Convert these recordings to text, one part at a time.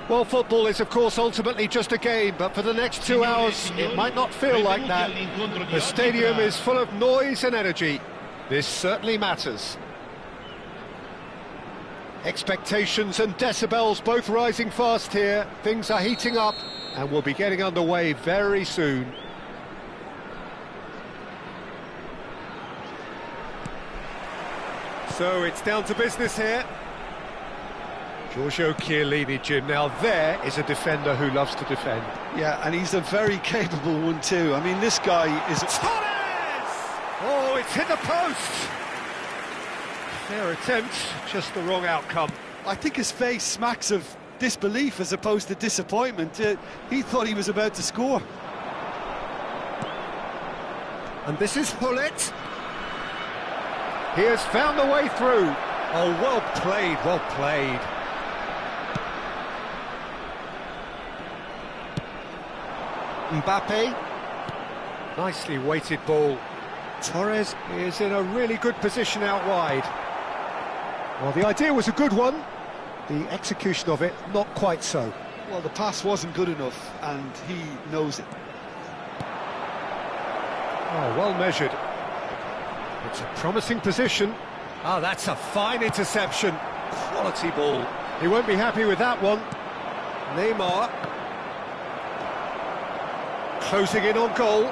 Well, football is, of course, ultimately just a game, but for the next 2 hours, it might not feel like that. The stadium is full of noise and energy. This certainly matters. Expectations and decibels both rising fast here. Things are heating up, and we'll be getting underway very soon. So it's down to business here. Giorgio Chiellini, Jim. Now there is a defender who loves to defend. Yeah, and he's a very capable one too. I mean, this guy is... Torres! Oh, it's hit the post! Fair attempt, just the wrong outcome. I think his face smacks of disbelief as opposed to disappointment. He thought he was about to score. And this is Hullet. He has found the way through. Oh, well played, well played. Mbappe. Nicely weighted ball. Torres is in a really good position out wide. Well, the idea was a good one. The execution of it, not quite so. Well, the pass wasn't good enough, and he knows it. Oh, well measured. It's a promising position. Oh, that's a fine interception. Quality ball. He won't be happy with that one. Neymar. Closing in on goal.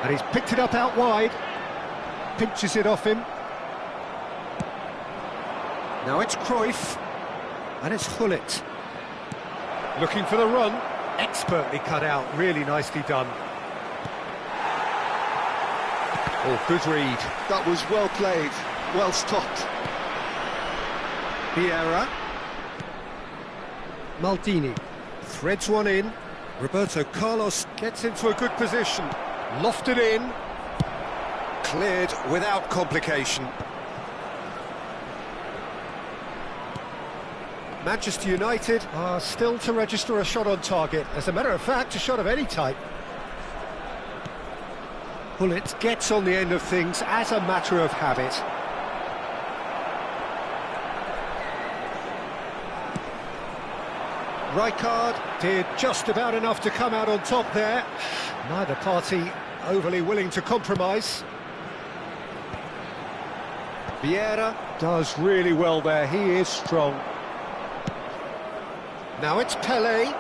And he's picked it up out wide. Pinches it off him. Now it's Cruyff. And it's Hullet. Looking for the run. Expertly cut out. Really nicely done. Oh, good read. That was well played, well stopped. Vieira. Maldini threads one in. Roberto Carlos gets into a good position. Lofted in. Cleared without complication. Manchester United are still to register a shot on target. As a matter of fact, a shot of any type. Hullet gets on the end of things as a matter of habit. Rijkaard did just about enough to come out on top there. Neither party overly willing to compromise. Vieira does really well there, he is strong. Now it's Pelé.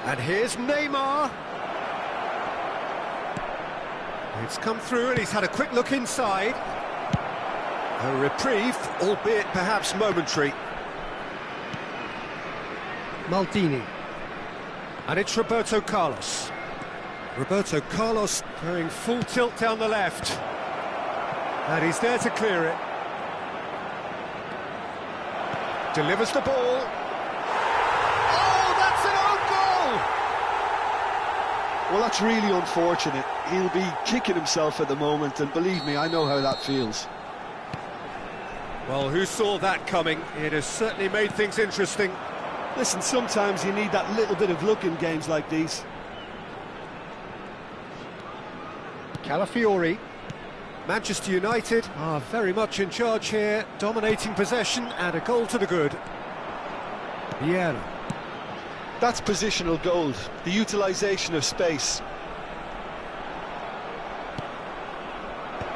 And here's Neymar. It's come through and he's had a quick look inside. A reprieve, albeit perhaps momentary. Maldini. And it's Roberto Carlos. Roberto Carlos going full tilt down the left. And he's there to clear it. Delivers the ball. Well, that's really unfortunate. He'll be kicking himself at the moment, and believe me, I know how that feels. Well, who saw that coming? It has certainly made things interesting. Listen, sometimes you need that little bit of luck in games like these. Calafiori. Manchester United are very much in charge here, dominating possession and a goal to the good. Vieira. That's positional gold, the utilisation of space.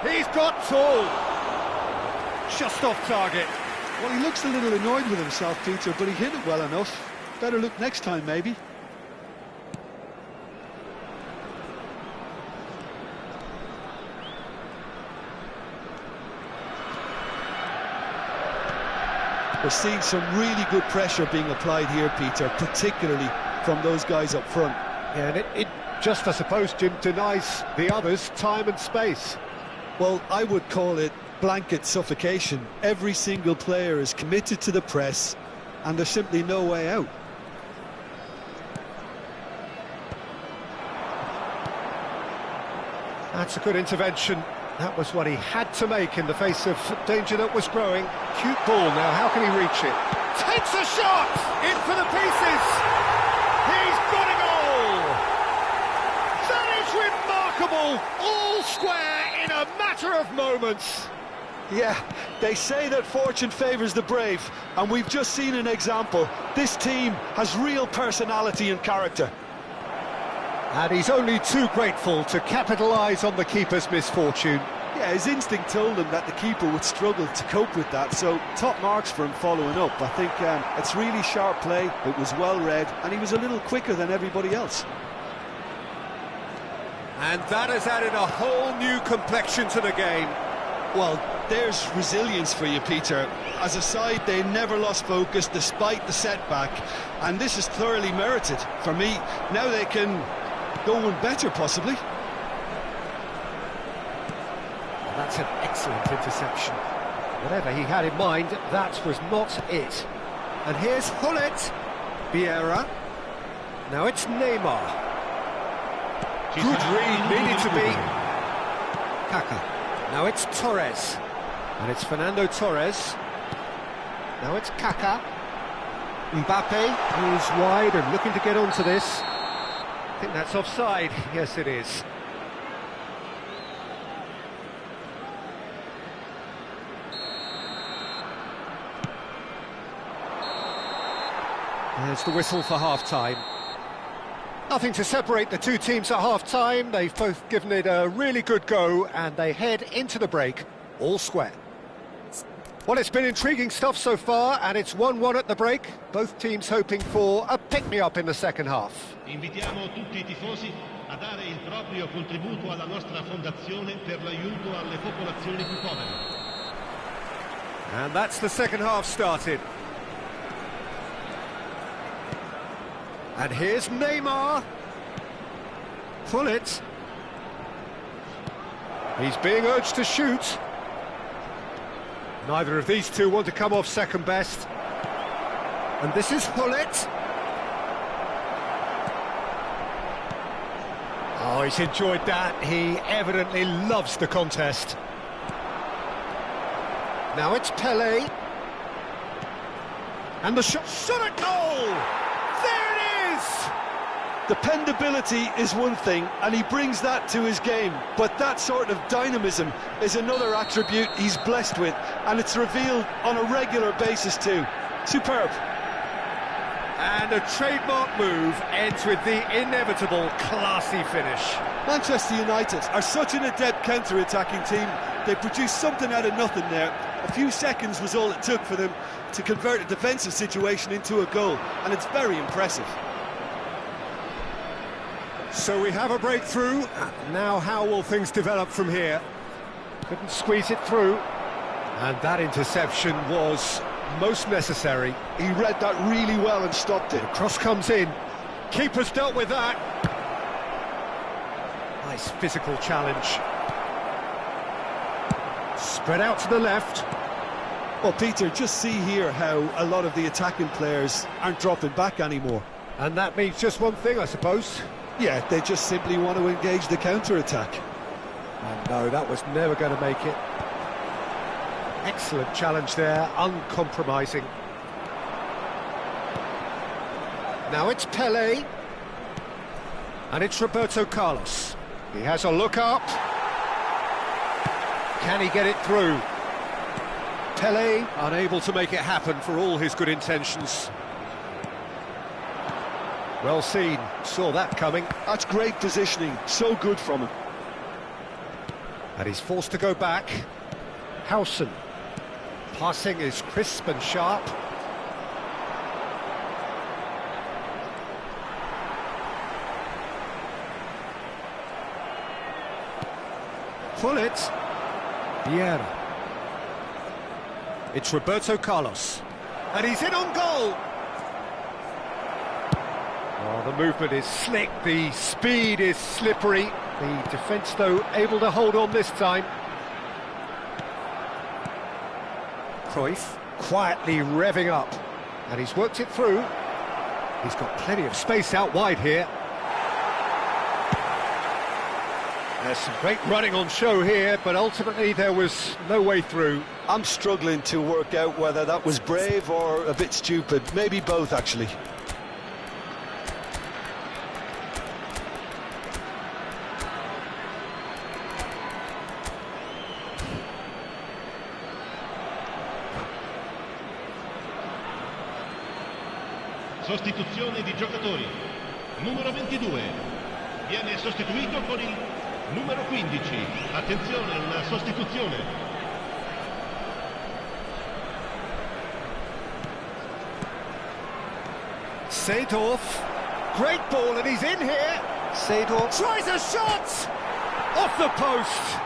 He's got tall. Just off target. Well, he looks a little annoyed with himself, Peter, but he hit it well enough. Better look next time, maybe. We're seeing some really good pressure being applied here, Peter, particularly from those guys up front. Yeah, and it just, I suppose, Jim, denies the others time and space. Well, I would call it blanket suffocation. Every single player is committed to the press, and there's simply no way out. That's a good intervention. That was what he had to make in the face of danger that was growing. Cute ball now, how can he reach it? Takes a shot! In for the pieces! He's got a goal! That is remarkable! All square in a matter of moments. Yeah, they say that fortune favours the brave, and we've just seen an example. This team has real personality and character. And he's only too grateful to capitalise on the keeper's misfortune. Yeah, his instinct told him that the keeper would struggle to cope with that, so top marks for him following up. I think it's really sharp play, it was well read, and he was a little quicker than everybody else. And that has added a whole new complexion to the game. Well, there's resilience for you, Peter. As a side, they never lost focus despite the setback, and this is thoroughly merited. For me, now they can go one better, possibly. Well, that's an excellent interception. Whatever he had in mind, that was not it. And here's Hullet. Vieira. Now it's Neymar. Good read, needed to be. Kaka. Now it's Torres. And it's Fernando Torres. Now it's Kaka. Mbappe is wide and looking to get onto this. I think that's offside. Yes, it is. There's the whistle for half-time. Nothing to separate the two teams at half-time. They've both given it a really good go, and they head into the break all square. Well, it's been intriguing stuff so far, and it's 1-1 at the break. Both teams hoping for a pick-me-up in the second half. Invitiamo tutti I tifosi a dare il proprio contributo alla nostra fondazione per l'aiuto alle popolazioni più povere. And that's the second half started. And here's Neymar. Pull it. He's being urged to shoot. Neither of these two want to come off second best. And this is Hullet. Oh, he's enjoyed that. He evidently loves the contest. Now it's Pele. And the shot at goal! There it is! Dependability is one thing, and he brings that to his game, but that sort of dynamism is another attribute he's blessed with, and it's revealed on a regular basis too. Superb. And a trademark move ends with the inevitable classy finish. Manchester United are such an adept counter-attacking team. They produced something out of nothing there. A few seconds was all it took for them to convert a defensive situation into a goal, and it's very impressive. So we have a breakthrough. Now how will things develop from here? Couldn't squeeze it through. And that interception was most necessary. He read that really well and stopped it. The cross comes in. Keeper's dealt with that. Nice physical challenge. Spread out to the left. Well, Peter, just see here how a lot of the attacking players aren't dropping back anymore. And that means just one thing, I suppose. Yeah, they just simply want to engage the counter-attack. And no, that was never going to make it. Excellent challenge there, uncompromising. Now it's Pele. And it's Roberto Carlos. He has a look up. Can he get it through? Pele unable to make it happen for all his good intentions. Well seen, saw that coming. That's great positioning, so good from him. And he's forced to go back. Howson. Passing is crisp and sharp. Pull it. Vieira. It's Roberto Carlos. And he's in on goal! Oh, the movement is slick, the speed is slippery. The defence, though, able to hold on this time. Cruyff quietly revving up. And he's worked it through. He's got plenty of space out wide here. There's some great running on show here, but ultimately there was no way through. I'm struggling to work out whether that was brave or a bit stupid. Maybe both, actually. Sostituzione di giocatori. Numero 22 viene sostituito con il numero 15. Attenzione, una sostituzione. Seedorf, great ball and he's in here. Seedorf tries a shot off the post.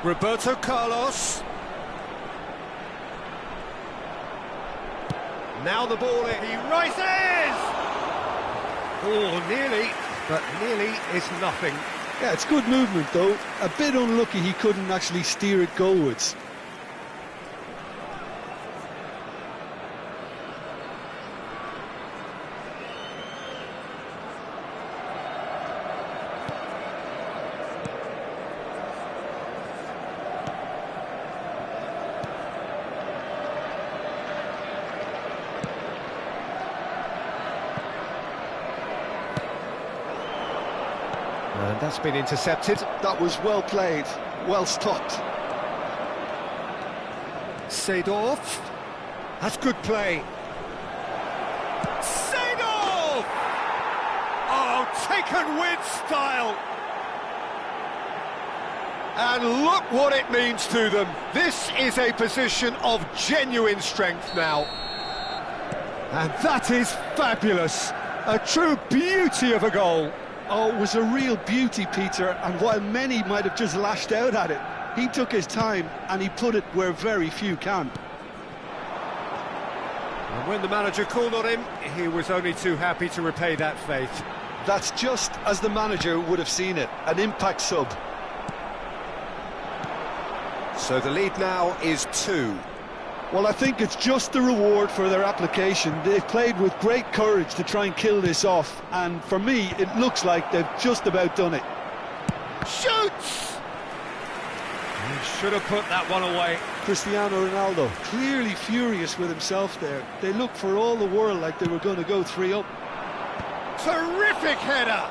Roberto Carlos. Now the ball in. He rises. Oh, nearly, but nearly is nothing. Yeah, it's good movement though. A bit unlucky he couldn't actually steer it goalwards. And that's been intercepted. That was well played, well stopped. Seedorf. That's good play. Seedorf! Oh, taken with style. And look what it means to them. This is a position of genuine strength now. And that is fabulous. A true beauty of a goal. Oh, it was a real beauty, Peter, and while many might have just lashed out at it, he took his time and he put it where very few can. And when the manager called on him, he was only too happy to repay that faith. That's just as the manager would have seen it, an impact sub. So the lead now is 2. Well, I think it's just the reward for their application. They've played with great courage to try and kill this off, and for me, it looks like they've just about done it. Shoots! He should have put that one away. Cristiano Ronaldo, clearly furious with himself there. They looked for all the world like they were going to go 3 up. Terrific header!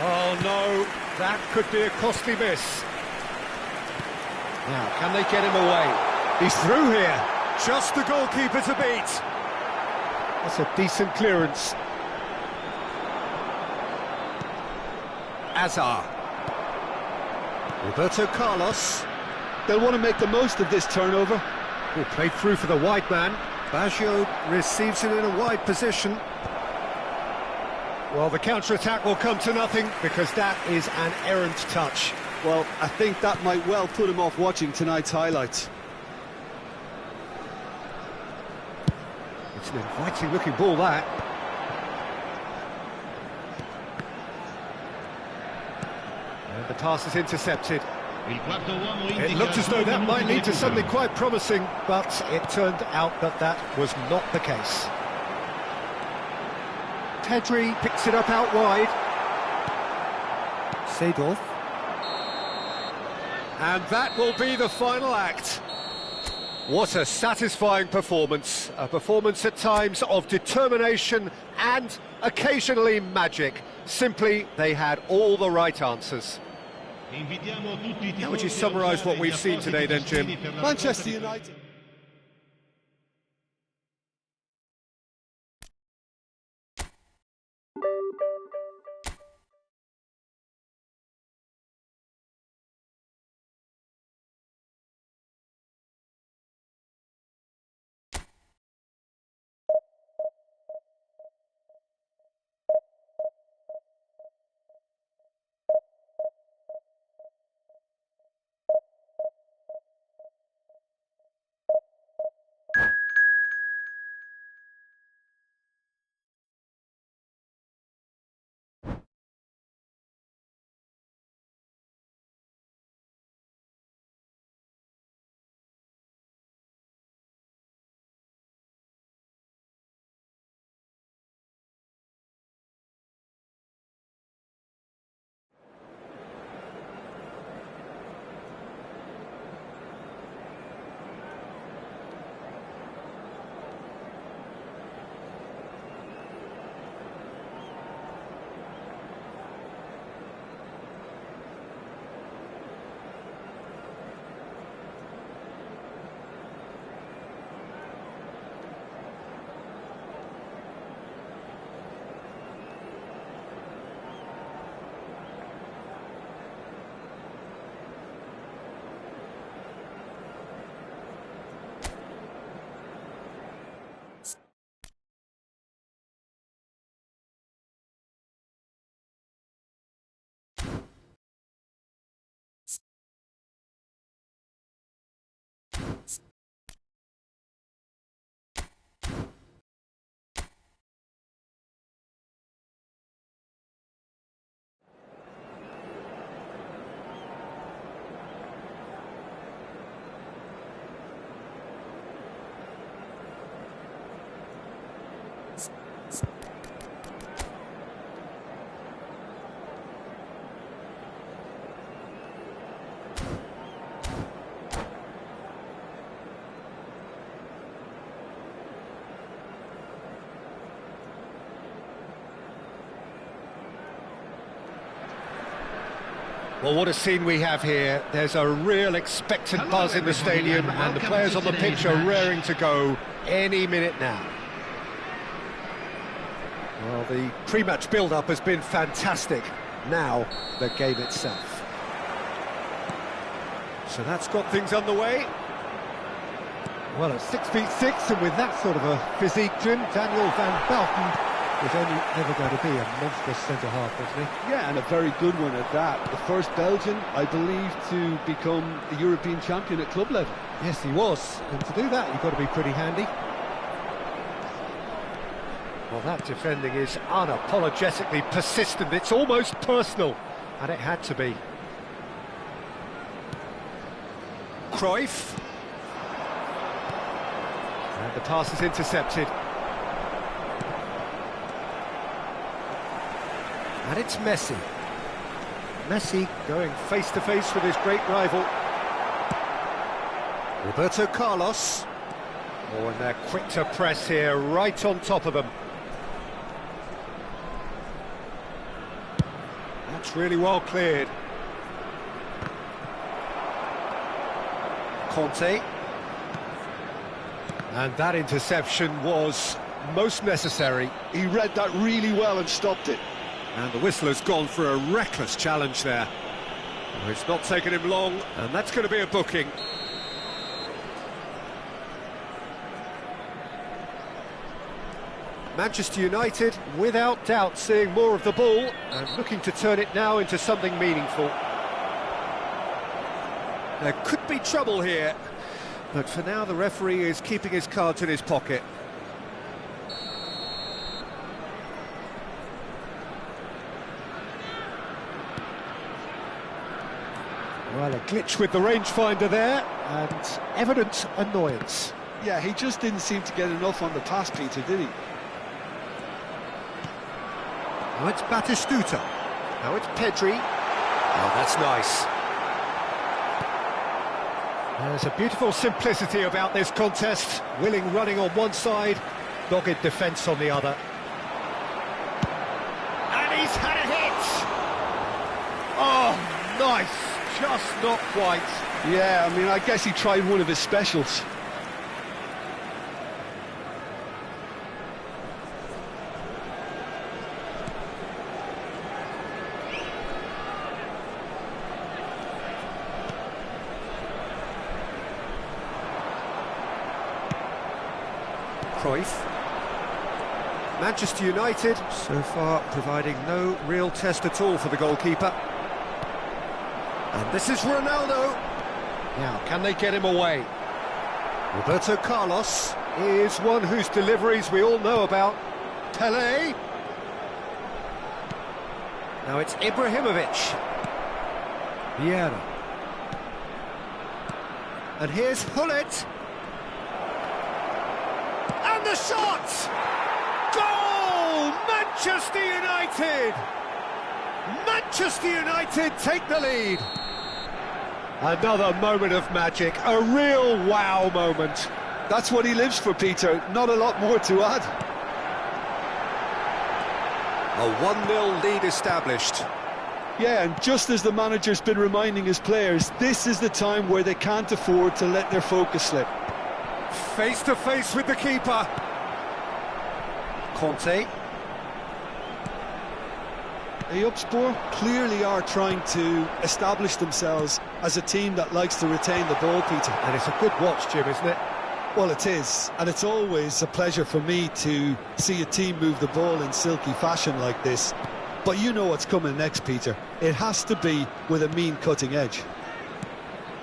Oh no, that could be a costly miss. Now, can they get him away? He's through here. Just the goalkeeper to beat. That's a decent clearance. Azar. Roberto Carlos. They'll want to make the most of this turnover. Oh, played through for the wide man. Baggio receives it in a wide position. Well, the counter-attack will come to nothing because that is an errant touch. Well, I think that might well put him off watching tonight's highlights. It's an inviting-looking ball, that. And the pass is intercepted. It looked as though that might lead to something quite promising, but it turned out that that was not the case. Pedri picks it up out wide. Seedorf. And that will be the final act. What a satisfying performance. A performance at times of determination and occasionally magic. Simply, they had all the right answers. How would you summarise what we've seen today then, Jim? Manchester United. Well, what a scene we have here. There's a real expectant buzz in the stadium, and the players on the pitch are raring to go any minute now. Well, the pre-match build-up has been fantastic. Now, the game itself. So that's got things underway. Well, at 6'6", and with that sort of a physique, Jim, Daniel van Belten was only ever going to be a monstrous centre-half, wasn't he? Yeah, and a very good one at that. The first Belgian, I believe, to become a European champion at club level. Yes, he was. And to do that, you've got to be pretty handy. Well, that defending is unapologetically persistent. It's almost personal, and it had to be. Cruyff. And the pass is intercepted. And it's Messi. Messi going face-to-face with his great rival. Roberto Carlos. Oh, and they're quick to press here, right on top of them. That's really well cleared. Conte. And that interception was most necessary. He read that really well and stopped it. And the whistle has gone for a reckless challenge there. Well, it's not taken him long, and that's going to be a booking. Manchester United, without doubt, seeing more of the ball and looking to turn it now into something meaningful. There could be trouble here, but for now the referee is keeping his cards in his pocket. Well, a glitch with the rangefinder there, and evident annoyance. Yeah, he just didn't seem to get enough on the pass, Peter, did he? Now it's Batistuta. Now it's Pedri. Oh, that's nice. There's a beautiful simplicity about this contest. Willing running on one side, dogged defence on the other. And he's had a hit! Oh, nice! Just not quite. Yeah, I mean, I guess he tried one of his specials. Cruyff. Manchester United, so far providing no real test at all for the goalkeeper. And this is Ronaldo. Now, can they get him away? Roberto Carlos is one whose deliveries we all know about. Pelé. Now it's Ibrahimovic. Vieira. And here's Hullet. And the shot! Goal! Manchester United! Manchester United take the lead. Another moment of magic, a real wow moment. That's what he lives for, Peter. Not a lot more to add. A 1-0 lead established. Yeah, and just as the manager's been reminding his players, this is the time where they can't afford to let their focus slip. Face to face with the keeper. Conte. Ayubspor clearly are trying to establish themselves as a team that likes to retain the ball, Peter. And it's a good watch, Jim, isn't it? Well, it is, and it's always a pleasure for me to see a team move the ball in silky fashion like this. But you know what's coming next, Peter. It has to be with a mean cutting edge.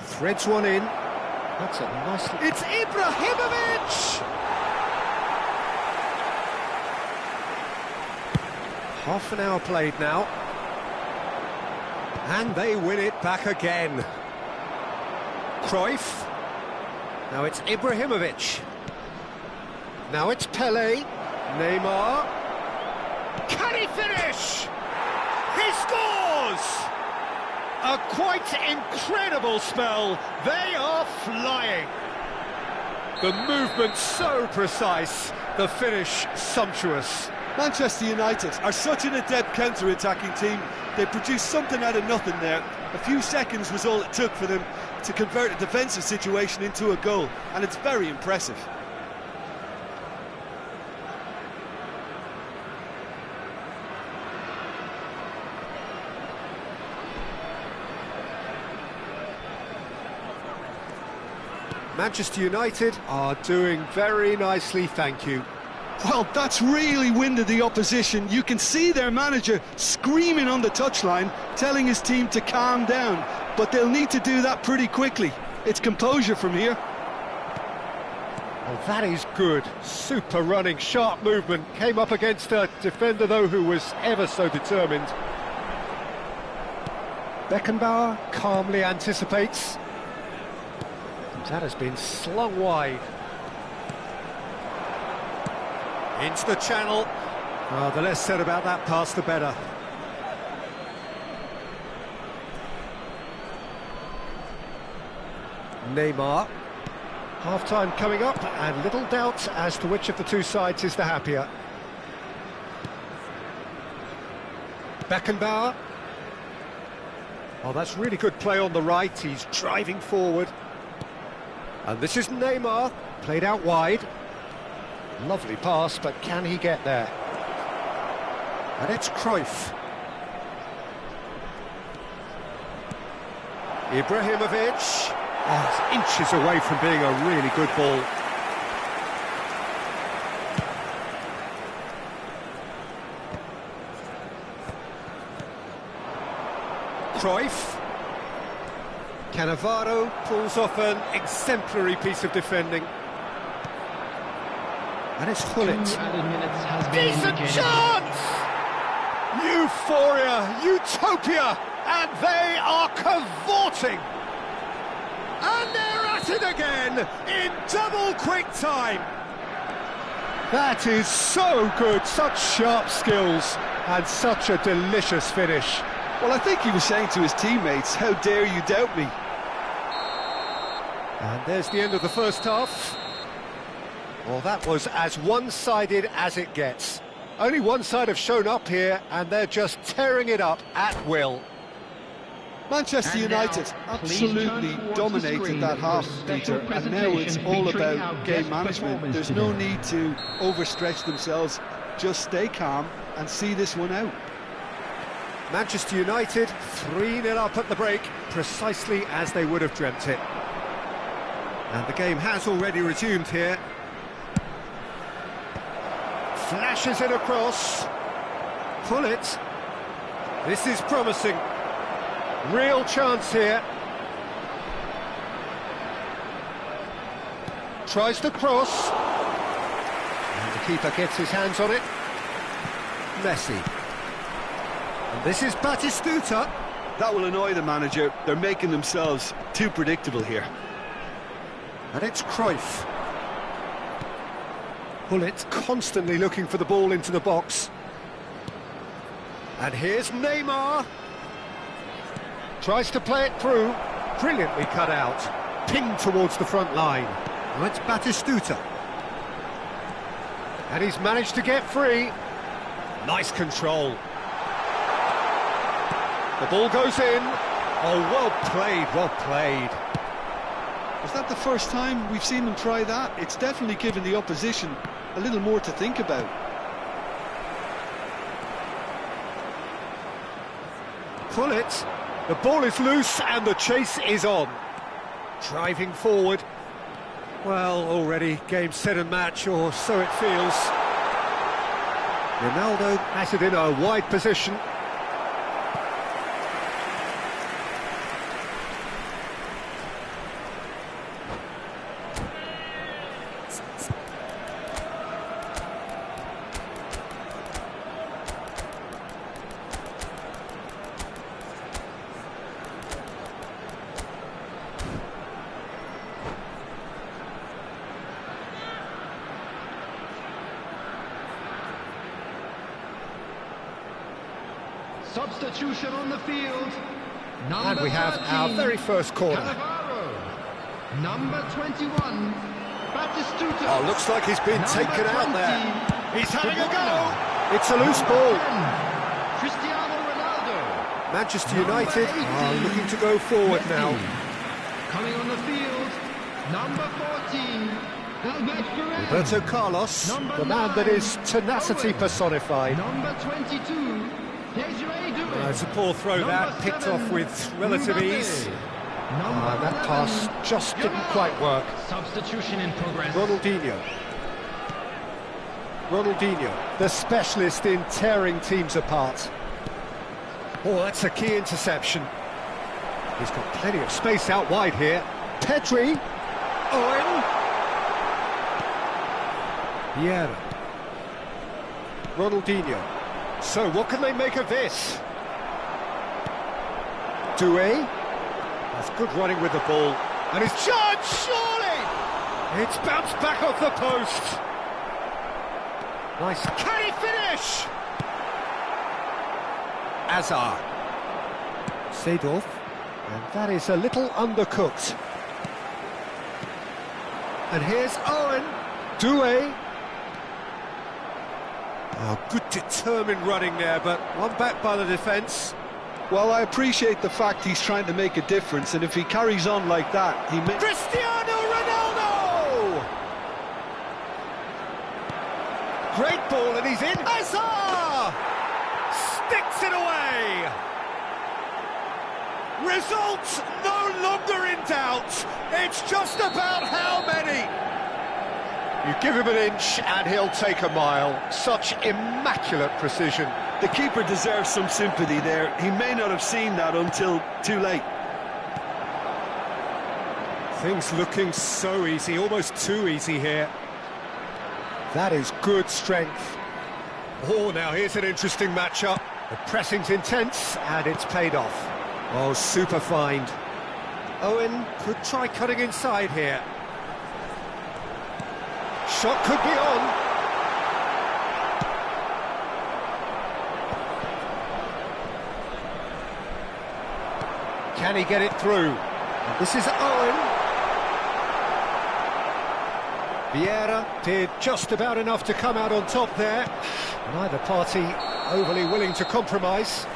Threads one in. That's a nice... It's Ibrahimovic! Half an hour played now. And they win it back again. Cruyff. Now it's Ibrahimovic. Now it's Pelé. Neymar. Can he finish? He scores! A quite incredible spell. They are flying. The movement so precise, the finish sumptuous. Manchester United are such an adept counter-attacking team. They produced something out of nothing there. A few seconds was all it took for them to convert a defensive situation into a goal, and it's very impressive. Manchester United are doing very nicely, thank you. Well, that's really winded the opposition. You can see their manager screaming on the touchline, telling his team to calm down. But they'll need to do that pretty quickly. It's composure from here. Oh, that is good. Super running, sharp movement. Came up against a defender, though, who was ever so determined. Beckenbauer calmly anticipates. That has been slung wide. Into the channel. Oh, the less said about that pass, the better. Neymar. Half-time coming up, and little doubt as to which of the two sides is the happier. Beckenbauer. Oh, that's really good play on the right. He's driving forward. And this is Neymar, played out wide. Lovely pass, but can he get there? And it's Cruyff. Ibrahimovic. Oh, it's inches away from being a really good ball. Cruyff. Cannavaro pulls off an exemplary piece of defending. And it's Hullet. Decent chance! Euphoria, utopia, and they are cavorting. And they're at it again in double quick time. That is so good, such sharp skills, and such a delicious finish. Well, I think he was saying to his teammates, how dare you doubt me? And there's the end of the first half. Well, that was as one-sided as it gets. Only one side have shown up here, and they're just tearing it up at will. Manchester United absolutely dominated that half, Peter, and now it's all about game management. There's no need to overstretch themselves. Just stay calm and see this one out. Manchester United 3-0 up at the break, precisely as they would have dreamt it. And the game has already resumed here. Flashes it across. Pull it. This is promising. Real chance here. Tries to cross. And the keeper gets his hands on it. Messi. And this is Batistuta. That will annoy the manager. They're making themselves too predictable here. And it's Cruyff. Hullet constantly looking for the ball into the box. And here's Neymar. Tries to play it through. Brilliantly cut out. Pinged towards the front line. Now it's Batistuta. And he's managed to get free. Nice control. The ball goes in. Oh, well played, well played. Is that the first time we've seen them try that? It's definitely given the opposition a little more to think about. Pull it. The ball is loose and the chase is on. Driving forward. Well, already game, set and match, or so it feels. Ronaldo has it in a wide position. Substitution on the field. And we have our very first corner. Cannavaro. Number 21, Batistuta. Oh, looks like he's been taken out there. He's having a go. It's a loose ball. 10, Cristiano Ronaldo. Manchester United are looking to go forward now. Coming on the field, number 14, Albert Ferrer. Roberto Carlos, Number the man that 9, is tenacity Owen. personified. Number 22, Desiree Doué. It's a poor throw that, Number picked 7, off with relative Mbappe. ease. Number That 11, pass just didn't quite work. Substitution in progress. Ronaldinho, the specialist in tearing teams apart. Oh, that's a key interception. He's got plenty of space out wide here. Pedri, Owen, Vieira, Ronaldinho. So what can they make of this? Doué, that's good running with the ball. And it's charged, surely! It's bounced back off the post. Nice. Can he finish? Azar. Seedorf. And that is a little undercooked. And here's Owen. Doué. Oh, good determined running there, but one back by the defence. Well, I appreciate the fact he's trying to make a difference, and if he carries on like that, he may... Cristiano Ronaldo! Great ball, and he's in. Hazard! Sticks it away! Results no longer in doubt. It's just about how many. You give him an inch and he'll take a mile. Such immaculate precision. The keeper deserves some sympathy there. He may not have seen that until too late. Things looking so easy, almost too easy here. That is good strength. Oh, now here's an interesting matchup. The pressing's intense, and it's paid off. Oh, super find. Owen could try cutting inside here. Shot could be on. Can he get it through? And this is Owen. Vieira did just about enough to come out on top there. Neither party overly willing to compromise.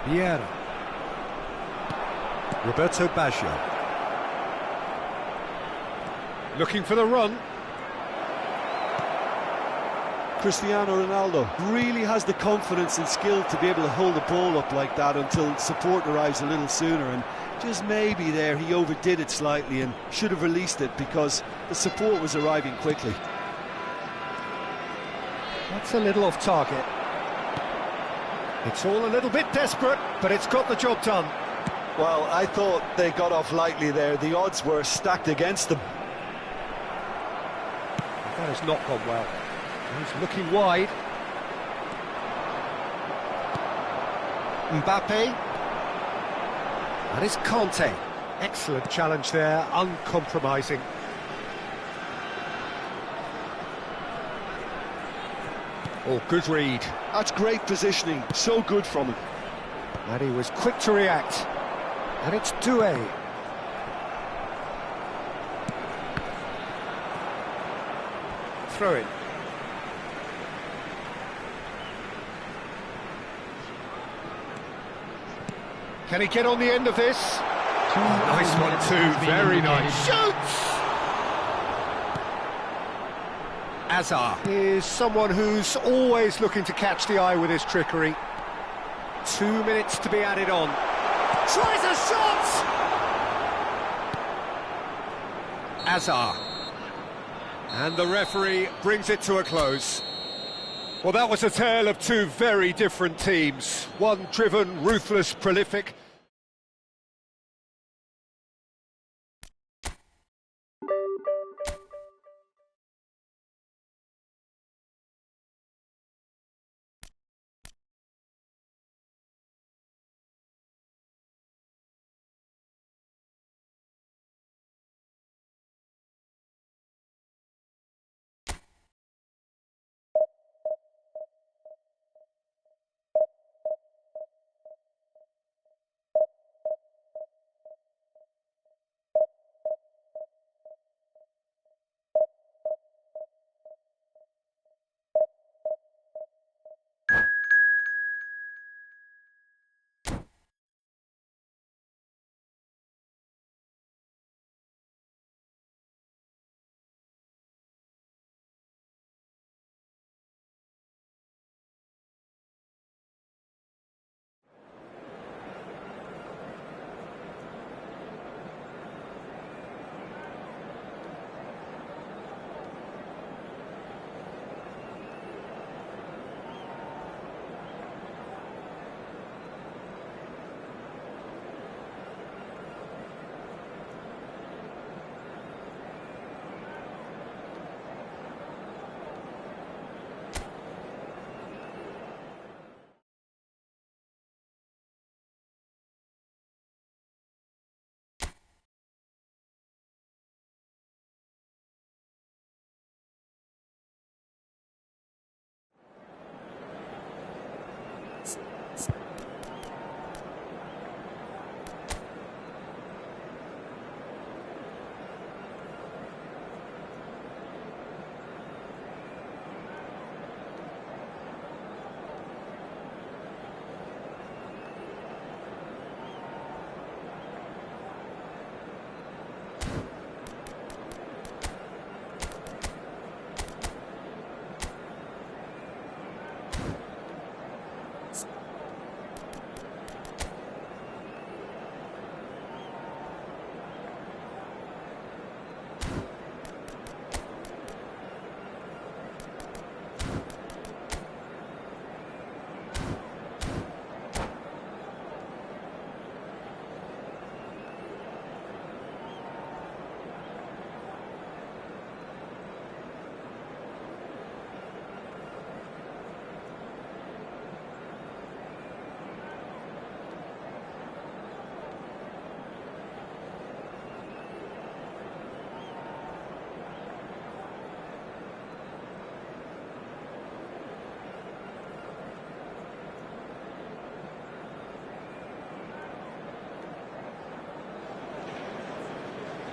Vieira. Roberto Baggio. Looking for the run. Cristiano Ronaldo really has the confidence and skill to be able to hold the ball up like that until support arrives a little sooner, and just maybe there he overdid it slightly and should have released it because the support was arriving quickly. That's a little off target. It's all a little bit desperate, but it's got the job done. Well, I thought they got off lightly there. The odds were stacked against them. That has not gone well. He's looking wide. Mbappe. That is Conte. Excellent challenge there, uncompromising. Oh, good read. That's great positioning, so good from him. And he was quick to react. And it's Doué. Throw it. Can he get on the end of this? Nice one too, very nice. Shoots! Azar is someone who's always looking to catch the eye with his trickery. 2 minutes to be added on. Tries a shot! Azar. And the referee brings it to a close. Well, that was a tale of two very different teams. One driven, ruthless, prolific.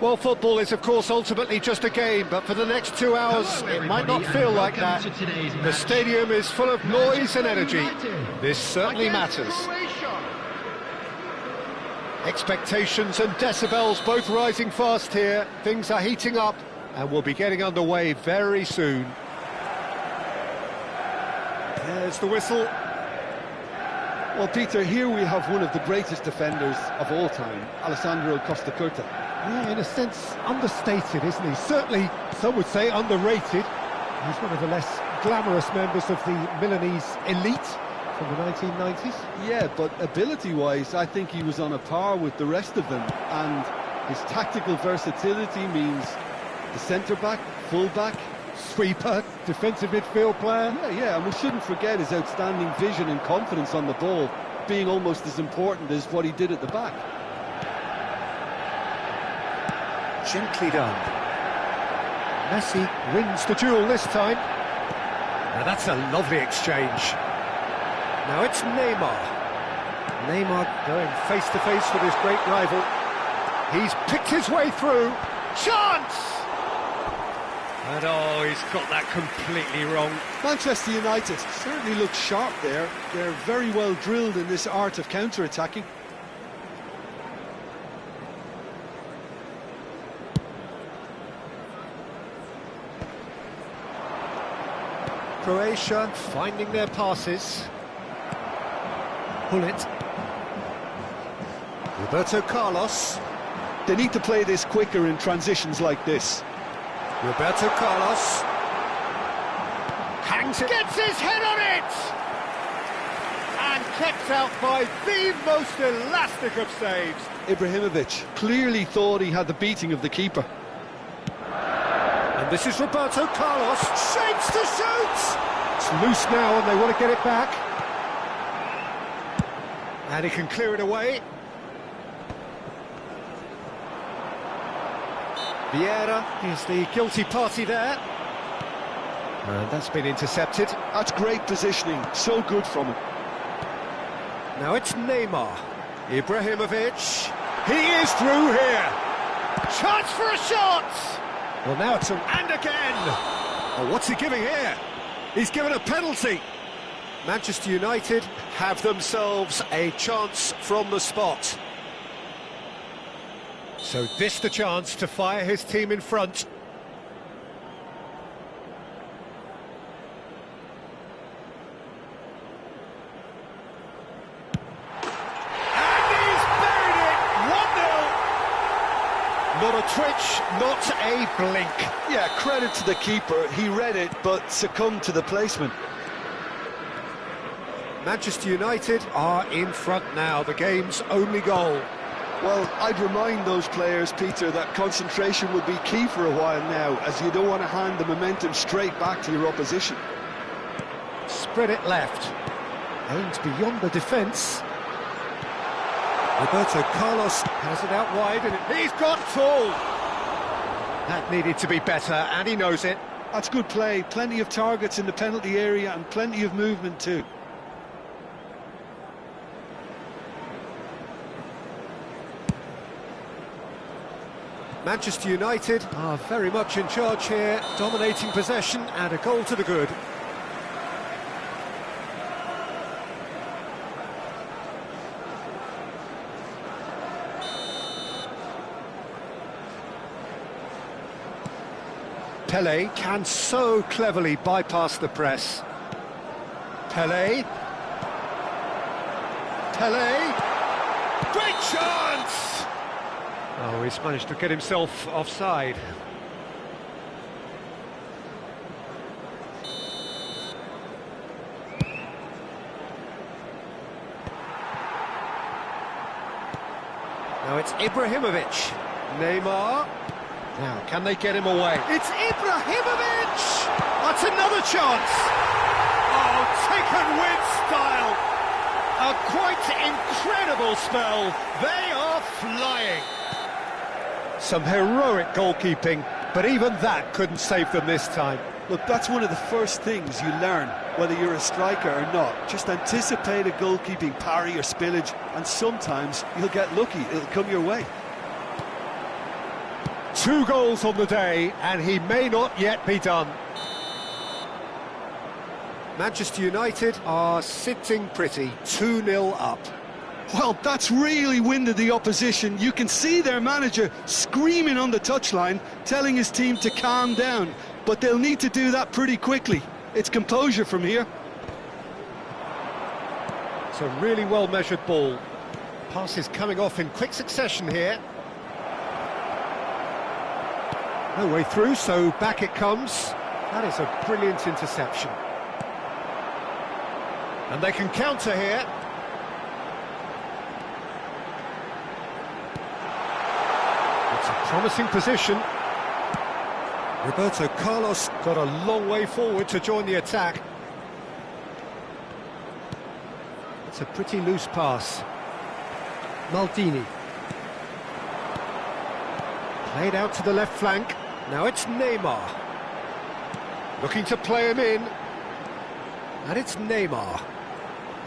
Well, football is, of course, ultimately just a game, but for the next 2 hours, Hello, it might not everybody, feel and like welcome that. to today's The match. stadium is full of noise and energy. United This certainly against matters. Croatia. Expectations and decibels both rising fast here. Things are heating up, and we'll be getting underway very soon. There's the whistle. Well, Peter, here we have one of the greatest defenders of all time, Alessandro Costa Curta. Yeah, in a sense, understated, isn't he? Certainly, some would say underrated. He's one of the less glamorous members of the Milanese elite from the 1990s. Yeah, but ability-wise, I think he was on a par with the rest of them. And his tactical versatility means the centre-back, full-back, Sweeper, defensive midfield player. Yeah, and we shouldn't forget his outstanding vision and confidence on the ball, being almost as important as what he did at the back. Gently done. Messi wins the duel this time. Now that's a lovely exchange. Now it's Neymar. Neymar going face to face with his great rival. He's picked his way through. Chance! And oh, he's got that completely wrong. Manchester United certainly look sharp there. They're very well drilled in this art of counter-attacking. Croatia finding their passes. Hullet. Roberto Carlos. They need to play this quicker in transitions like this. Roberto Carlos. Hangs it. Gets his head on it! And kept out by the most elastic of saves. Ibrahimovic clearly thought he had the beating of the keeper. And this is Roberto Carlos. Shapes to shoot! It's loose now and they want to get it back. And he can clear it away. Vieira is the guilty party there. And that's been intercepted. That's great positioning, so good from him. Now it's Neymar. Ibrahimovic. He is through here. Chance for a shot! Well, now it's and again! Oh, what's he giving here? He's given a penalty. Manchester United have themselves a chance from the spot. So this the chance to fire his team in front. And he's buried it! 1-0! Not a twitch, not a blink. Yeah, credit to the keeper. He read it, but succumbed to the placement. Manchester United are in front now, the game's only goal. Well, I'd remind those players, Peter, that concentration will be key for a while now, as you don't want to hand the momentum straight back to your opposition. Spread it left. Aims beyond the defence. Roberto Carlos has it out wide and he's got full. That needed to be better and he knows it. That's good play. Plenty of targets in the penalty area and plenty of movement too. Manchester United are very much in charge here, dominating possession and a goal to the good. Pele can so cleverly bypass the press. Pele. Great chance! Oh, he's managed to get himself offside. Now it's Ibrahimovic. Neymar. Now, can they get him away? It's Ibrahimovic! That's another chance! Oh, taken with style! A quite incredible spell. They are flying. Some heroic goalkeeping, but even that couldn't save them this time. Look, that's one of the first things you learn, whether you're a striker or not. Just anticipate a goalkeeping parry or spillage, and sometimes you'll get lucky. It'll come your way. 2 goals on the day, and he may not yet be done. Manchester United are sitting pretty, 2-0 up. Well, that's really winded the opposition. You can see their manager screaming on the touchline, telling his team to calm down. But they'll need to do that pretty quickly. It's composure from here. It's a really well-measured ball. Passes coming off in quick succession here. No way through, so back it comes. That is a brilliant interception. And they can counter here. It's a promising position. Roberto Carlos got a long way forward to join the attack. It's a pretty loose pass. Maldini. Played out to the left flank. Now it's Neymar. Looking to play him in. And it's Neymar.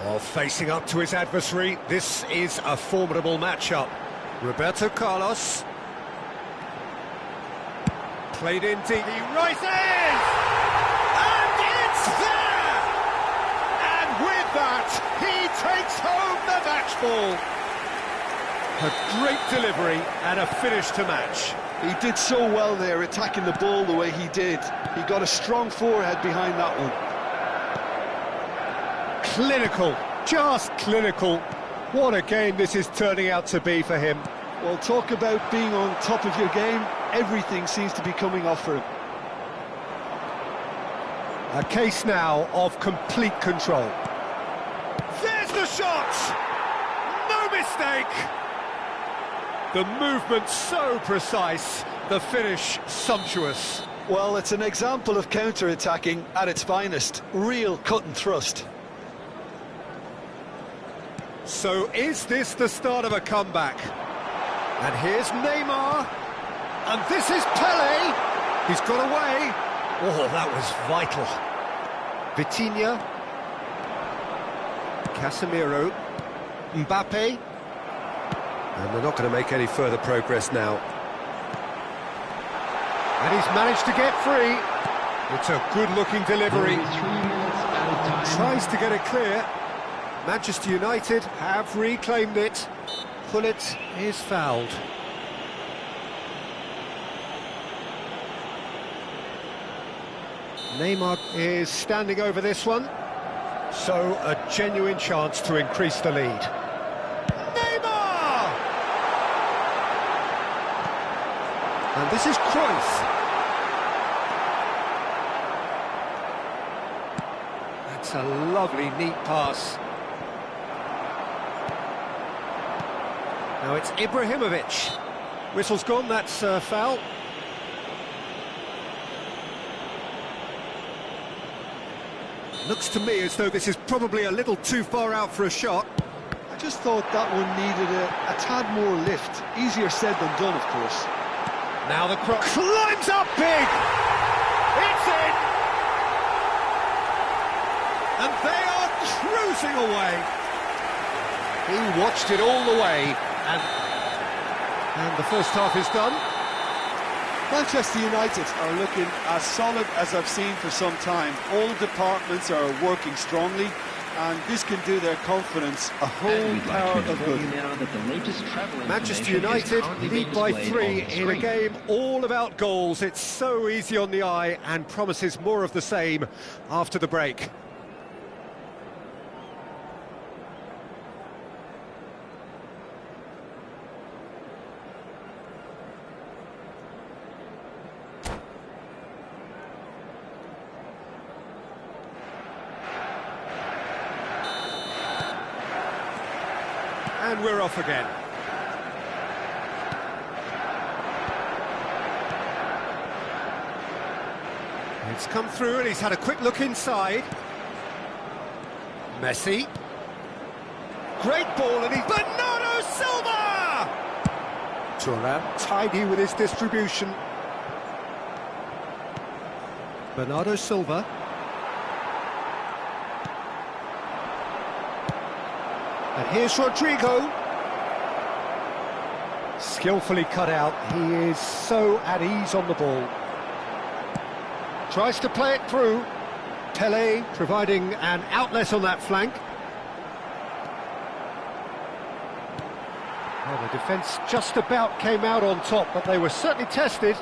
Oh, facing up to his adversary. This is a formidable matchup. Roberto Carlos. Played in deep. He rises! And it's there! And with that, he takes home the match ball. A great delivery and a finish to match. He did so well there, attacking the ball the way he did. He got a strong forehead behind that one. Clinical, just clinical. What a game this is turning out to be for him. Well, talk about being on top of your game. Everything seems to be coming off for him. A case now of complete control. There's the shot! No mistake! The movement so precise, the finish sumptuous. Well, it's an example of counter-attacking at its finest. Real cut and thrust. So is this the start of a comeback? And here's Neymar. And this is Pele. He's got away. Oh, that was vital. Vitinha. Casemiro. Mbappe. And they're not going to make any further progress now. And he's managed to get free. It's a good-looking delivery. 3 minutes out of time. Tries to get it clear. Manchester United have reclaimed it. Pullet is fouled. Neymar is standing over this one. So a genuine chance to increase the lead. Neymar! And this is Cruyff. That's a lovely, neat pass. Now it's Ibrahimovic. Whistle's gone, that's a foul. Looks to me as though this is probably a little too far out for a shot. I just thought that one needed a tad more lift. Easier said than done, of course. Now the cross climbs up big! It's in! And they are cruising away. He watched it all the way, and the first half is done. Manchester United are looking as solid as I've seen for some time. All departments are working strongly, and this can do their confidence a whole power of good. Manchester United lead by 3 in a game all about goals. It's so easy on the eye and promises more of the same after the break. And we're off again. It's come through and he's had a quick look inside. Messi. Great ball and he's... Bernardo Silva! Thuram tidy with his distribution. Bernardo Silva. And here's Rodrigo. Skillfully cut out. He is so at ease on the ball. Tries to play it through. Pele providing an outlet on that flank. Well, the defence just about came out on top, but they were certainly tested.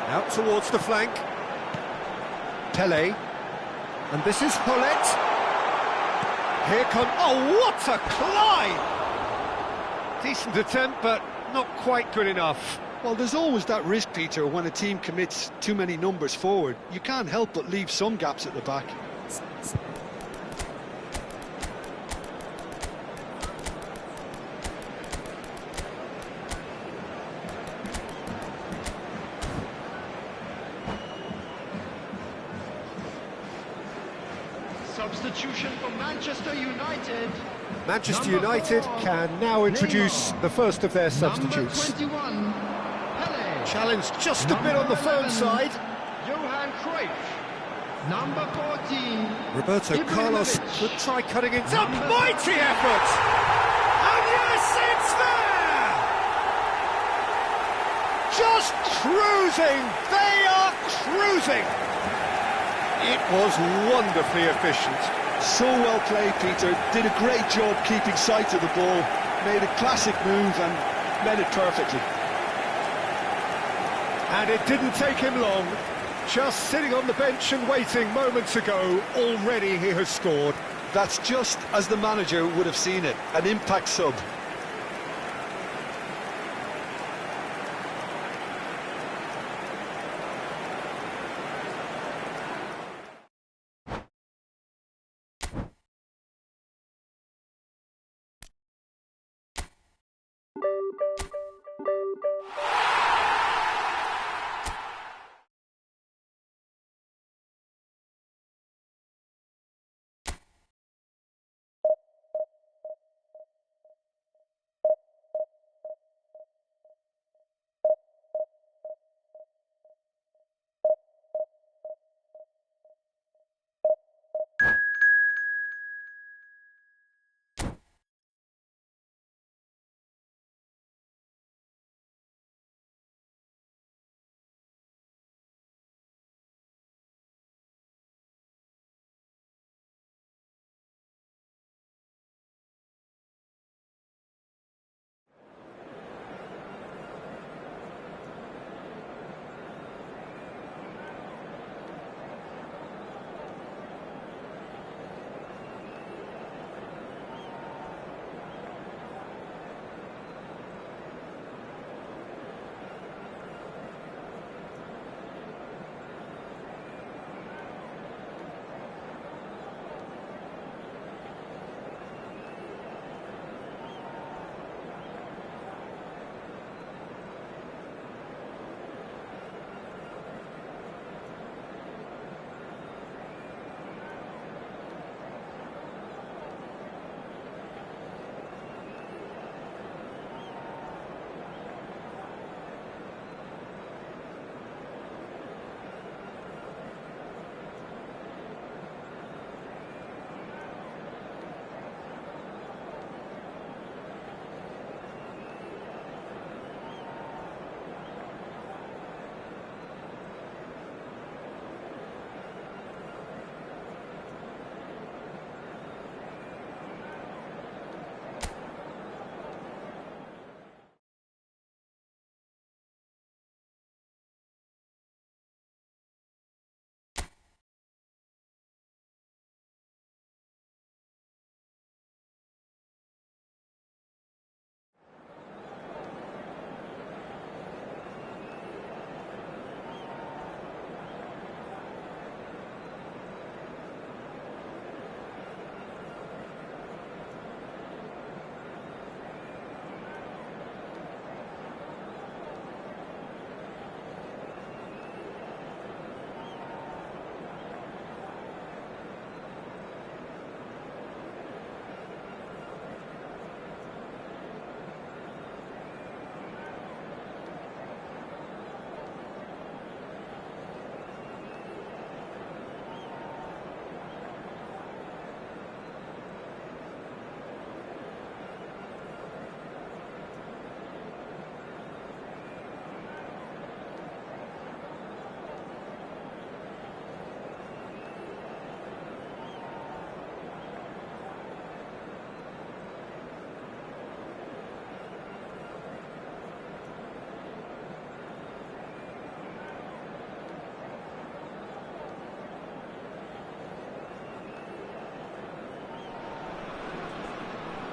Out towards the flank. Pele. And this is Paulette. Here comes... Oh, what a climb! Decent attempt, but not quite good enough. Well, there's always that risk, Peter, when a team commits too many numbers forward. You can't help but leave some gaps at the back. Substitution for Manchester United. Manchester Number United 4, can now introduce Neymar. the first of their substitutes. Number 21, Pele. Challenged just a bit Number on the firm 11, side. Johan Cruyff. Number 14, Roberto Carlos Ibrahimovic. could try cutting it. It's a Number mighty 13. effort! And yes, it's there! Just cruising! They are cruising! It was wonderfully efficient. So well played, Peter. Did a great job keeping sight of the ball. Made a classic move and met it perfectly. And it didn't take him long. Just sitting on the bench and waiting moments ago, already he has scored. That's just as the manager would have seen it. An impact sub.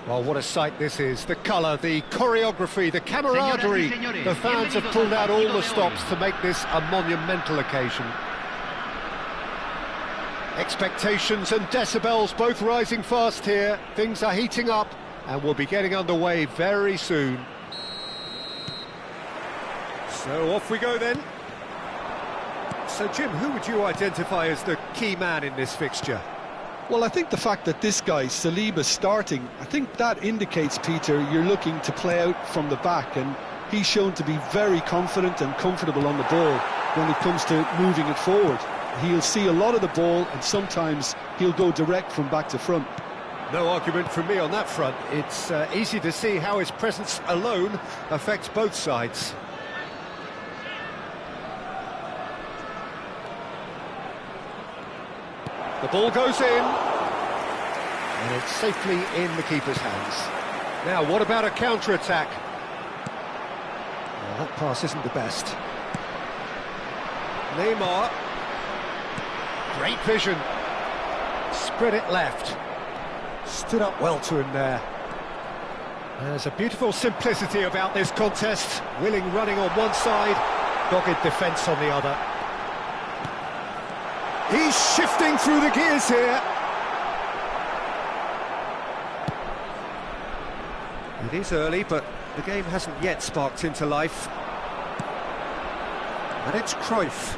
Well, what a sight this is. The colour, the choreography, the camaraderie. The fans have pulled out all the stops to make this a monumental occasion. Expectations and decibels both rising fast here. Things are heating up and we'll be getting underway very soon. So off we go then. So Jim, who would you identify as the key man in this fixture? Well, I think the fact that this guy, Saliba's starting, I think that indicates, Peter, you're looking to play out from the back, and he's shown to be very confident and comfortable on the ball when it comes to moving it forward. He'll see a lot of the ball, and sometimes he'll go direct from back to front. No argument from me on that front. It's easy to see how his presence alone affects both sides. The ball goes in, and it's safely in the keeper's hands. Now, what about a counter-attack? Well, that pass isn't the best. Neymar. Great vision. Spread it left. Stood up well to him there. There's a beautiful simplicity about this contest. Willing running on one side, dogged defence on the other. He's shifting through the gears here. It is early, but the game hasn't yet sparked into life. And it's Cruyff.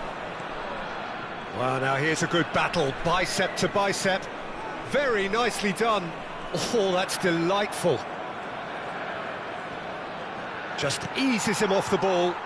Well, now here's a good battle, bicep to bicep. Very nicely done. Oh, that's delightful. Just eases him off the ball.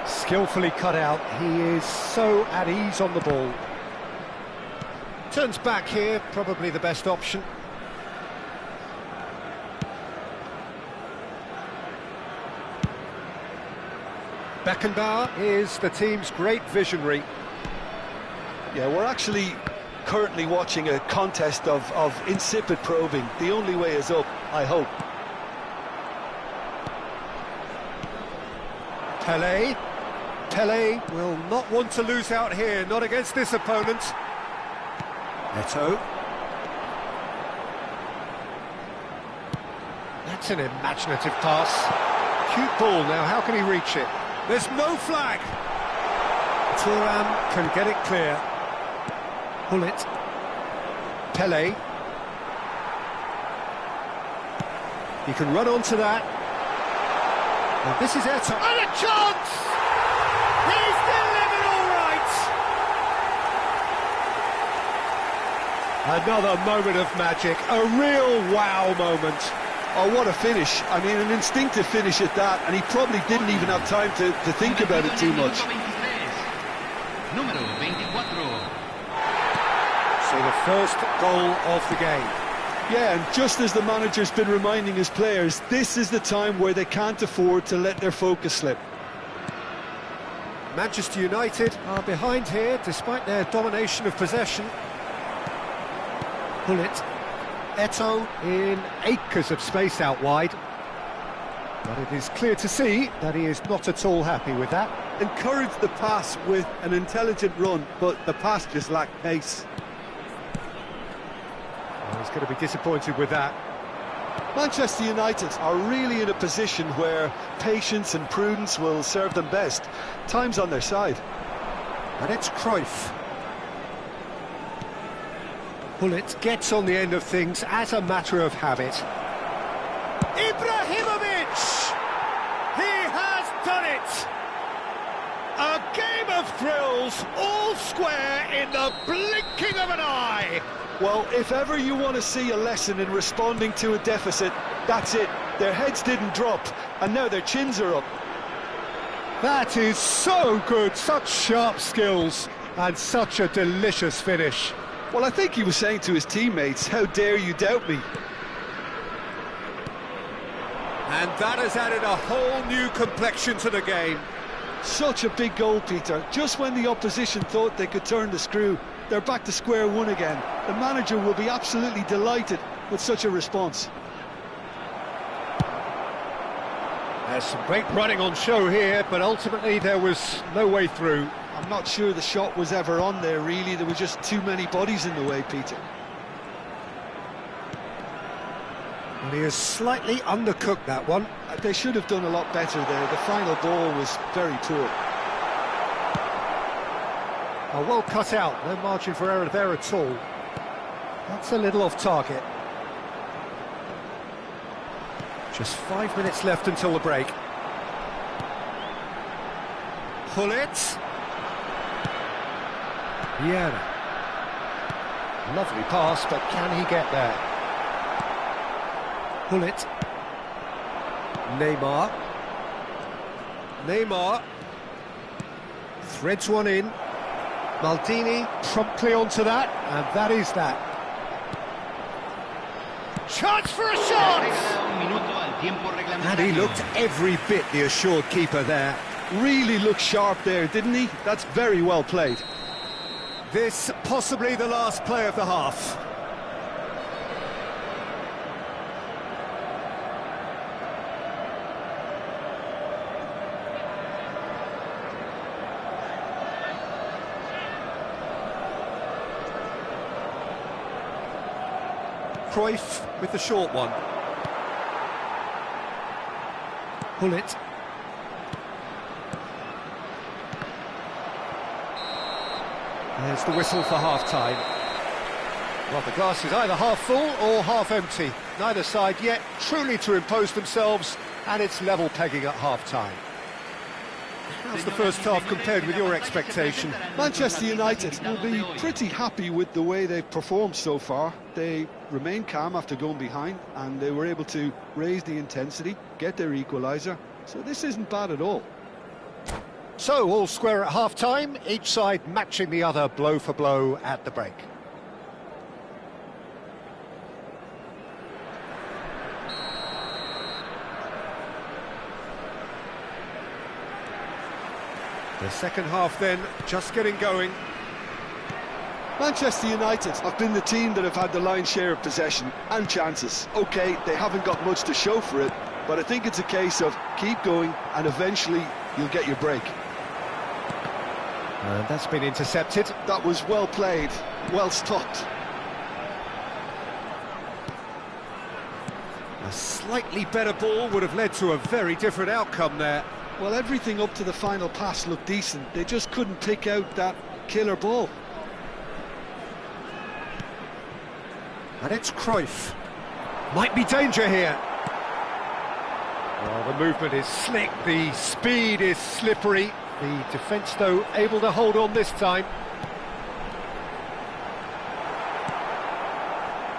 Skillfully cut out, he is so at ease on the ball. Turns back here, probably the best option. Beckenbauer is the team's great visionary. Yeah, we're actually currently watching a contest of insipid probing. The only way is up, I hope. Pele will not want to lose out here, not against this opponent. Eto'o. That's an imaginative pass. Cute ball, now how can he reach it? There's no flag! Thuram can get it clear. Pull it. Pele. He can run onto that. And this is Eto'o. And a chance! He's delivered all right! Another moment of magic, a real wow moment. Oh, what a finish. I mean, an instinctive finish at that, and he probably didn't even have time to think about it too much. So the first goal of the game. Yeah, and just as the manager's been reminding his players, this is the time where they can't afford to let their focus slip. Manchester United are behind here, despite their domination of possession. Pull it. Eto'o in acres of space out wide. But it is clear to see that he is not at all happy with that. Encouraged the pass with an intelligent run, but the pass just lacked pace. Well, he's going to be disappointed with that. Manchester United are really in a position where patience and prudence will serve them best. Time's on their side. And it's Cruyff. Bullet gets on the end of things as a matter of habit. Ibrahimovic! He has done it! A game of thrills, all square in the blinking of an eye! Well, if ever you want to see a lesson in responding to a deficit, that's it. Their heads didn't drop, and now their chins are up. That is so good, such sharp skills, and such a delicious finish. Well, I think he was saying to his teammates, how dare you doubt me? And that has added a whole new complexion to the game. Such a big goal, Peter. Just when the opposition thought they could turn the screw, they're back to square one again. The manager will be absolutely delighted with such a response. There's some great running on show here, but ultimately there was no way through. I'm not sure the shot was ever on there, really. There were just too many bodies in the way, Peter. And he has slightly undercooked that one. They should have done a lot better there. The final ball was very poor. Oh, well cut out, no margin for error there at all. That's a little off target. Just 5 minutes left until the break. Pull it. Vieira. Lovely pass, but can he get there? Pull it. Neymar. Neymar. Threads one in. Maldini promptly onto that, and that is that. Chance for a shot! And he looked every bit the assured keeper there. Really looked sharp there, didn't he? That's very well played. This possibly the last play of the half. Cruyff with the short one. Pull it. There's the whistle for half-time. Well, the glass is either half full or half empty. Neither side yet truly to impose themselves, and it's level pegging at half-time. How's the first half compared with your expectation? Manchester United will be pretty happy with the way they've performed so far. They remained calm after going behind, and they were able to raise the intensity, get their equaliser. So this isn't bad at all. So, all square at half-time, each side matching the other blow for blow at the break. The second half then, just getting going. Manchester United have been the team that have had the lion's share of possession and chances. OK, they haven't got much to show for it, but I think it's a case of keep going and eventually you'll get your break. And that's been intercepted. That was well played, well stopped. A slightly better ball would have led to a very different outcome there. Well, everything up to the final pass looked decent. They just couldn't pick out that killer ball. And it's Cruyff. Might be danger here. Well, the movement is slick, the speed is slippery. The defence, though, able to hold on this time.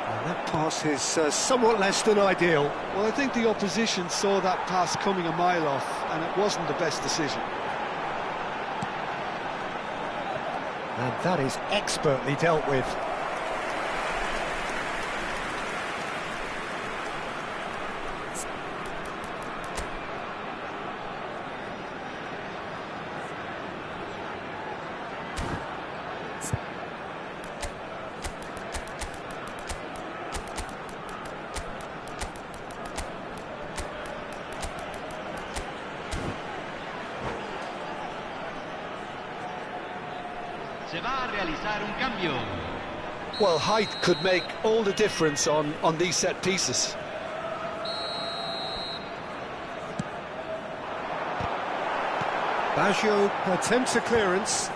And that pass is somewhat less than ideal. Well, I think the opposition saw that pass coming a mile off, and it wasn't the best decision. And that is expertly dealt with. Se va a realizar un cambio. Well, height could make all the difference on these set pieces. Baggio attempts a clearance.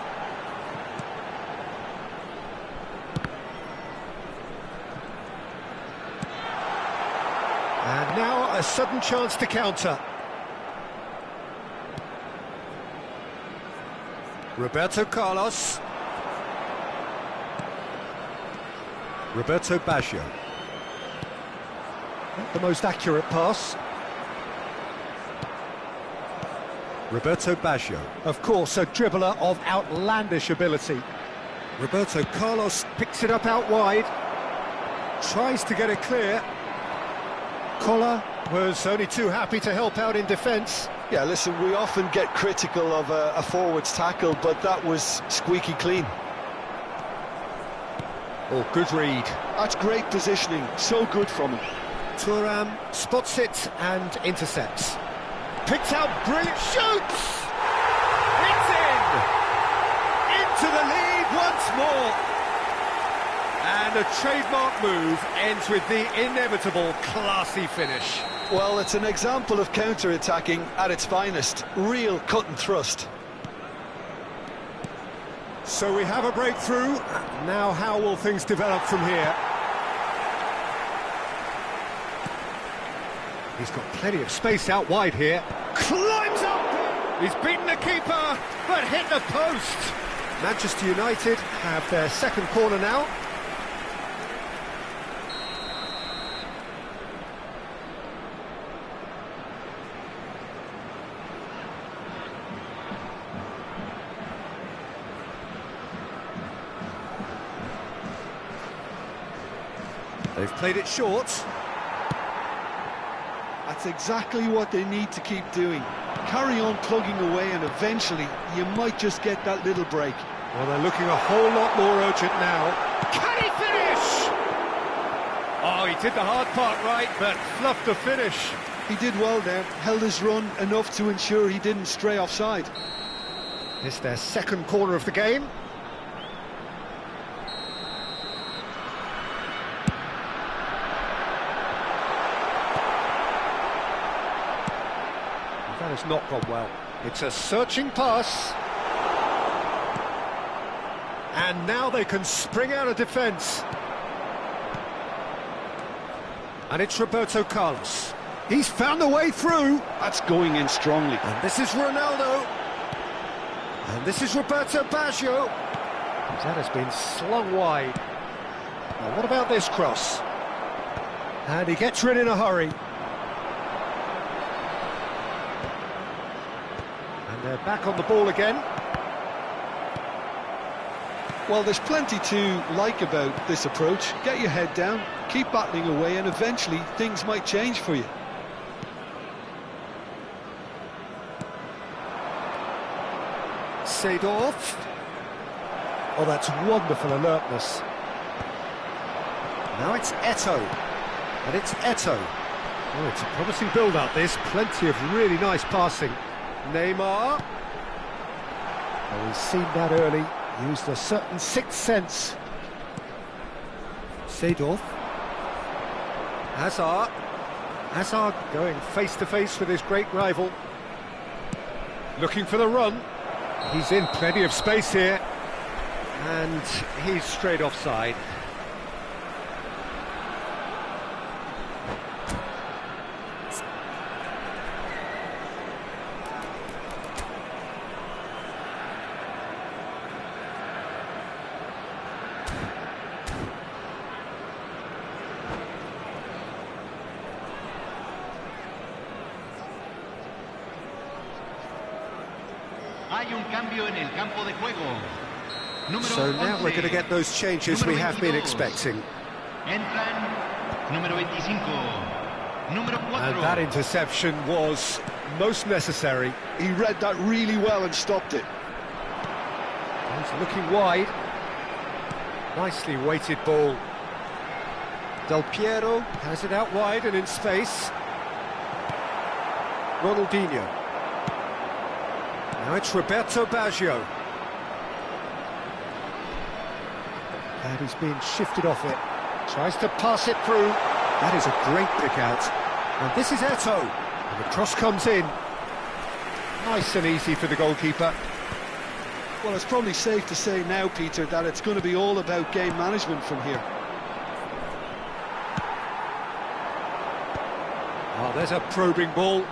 And now a sudden chance to counter. Roberto Carlos. Roberto Baggio. Not the most accurate pass. Roberto Baggio. Of course, a dribbler of outlandish ability. Roberto Carlos picks it up out wide. Tries to get it clear. Koller was only too happy to help out in defence. Yeah, listen, we often get critical of a forward's tackle, but that was squeaky clean. Oh, good read. That's great positioning, so good from him. Thuram spots it and intercepts. Picks out brilliant, shoots! It's in! Into the lead once more! And a trademark move ends with the inevitable classy finish. Well, it's an example of counter-attacking at its finest. Real cut and thrust. So we have a breakthrough. Now how will things develop from here? He's got plenty of space out wide here. Climbs up! He's beaten the keeper, but hit the post. Manchester United have their second corner now. They've played it short. That's exactly what they need to keep doing. Carry on plugging away and eventually you might just get that little break. Well, they're looking a whole lot more urgent now. Can he finish? Oh, he did the hard part right, but fluffed the finish. He did well there, held his run enough to ensure he didn't stray offside. It's their second corner of the game. That has not gone well. It's a searching pass. And now they can spring out of defence. And it's Roberto Carlos. He's found a way through. That's going in strongly. And this is Ronaldo. And this is Roberto Baggio. That has been slung wide. Now what about this cross? And he gets rid in a hurry. And they're back on the ball again. Well, there's plenty to like about this approach. Get your head down, keep battling away, and eventually things might change for you. Seedorf. Oh, that's wonderful alertness. Now it's Eto'o. And it's Eto'o. Oh, it's a promising build-up, this. Plenty of really nice passing. Neymar. Oh, he's seen that early. Used a certain sixth sense. Seedorf. Hazard. Hazard going face-to-face with his great rival. Looking for the run. He's in plenty of space here. And he's straight offside. Hay un cambio en el campo de juego. So now we're going to get those changes we have been expecting. Entran número 25, número 4. And that interception was most necessary. He read that really well and stopped it. He's looking wide. Nicely weighted ball. Del Piero has it out wide and in space. Ronaldinho. Now it's Roberto Baggio. And he's been shifted off it. Tries to pass it through. That is a great pick out. And this is Eto'o. And the cross comes in. Nice and easy for the goalkeeper. Well, it's probably safe to say now, Peter, that it's going to be all about game management from here. Oh, there's a probing ball.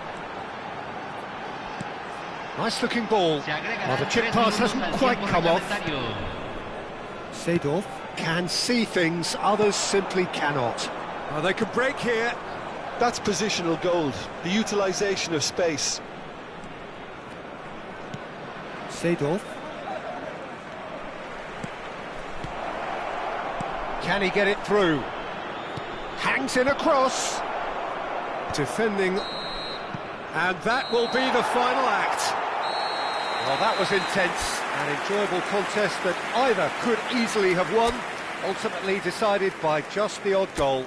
Nice looking ball. Oh, the chip pass hasn't quite come off. Seedorf can see things others simply cannot. Oh, they could break here. That's positional gold, the utilisation of space. Seedorf. Can he get it through? Hangs in a cross. Defending And that will be the final act. Well, that was intense, an enjoyable contest that either could easily have won, ultimately decided by just the odd goal.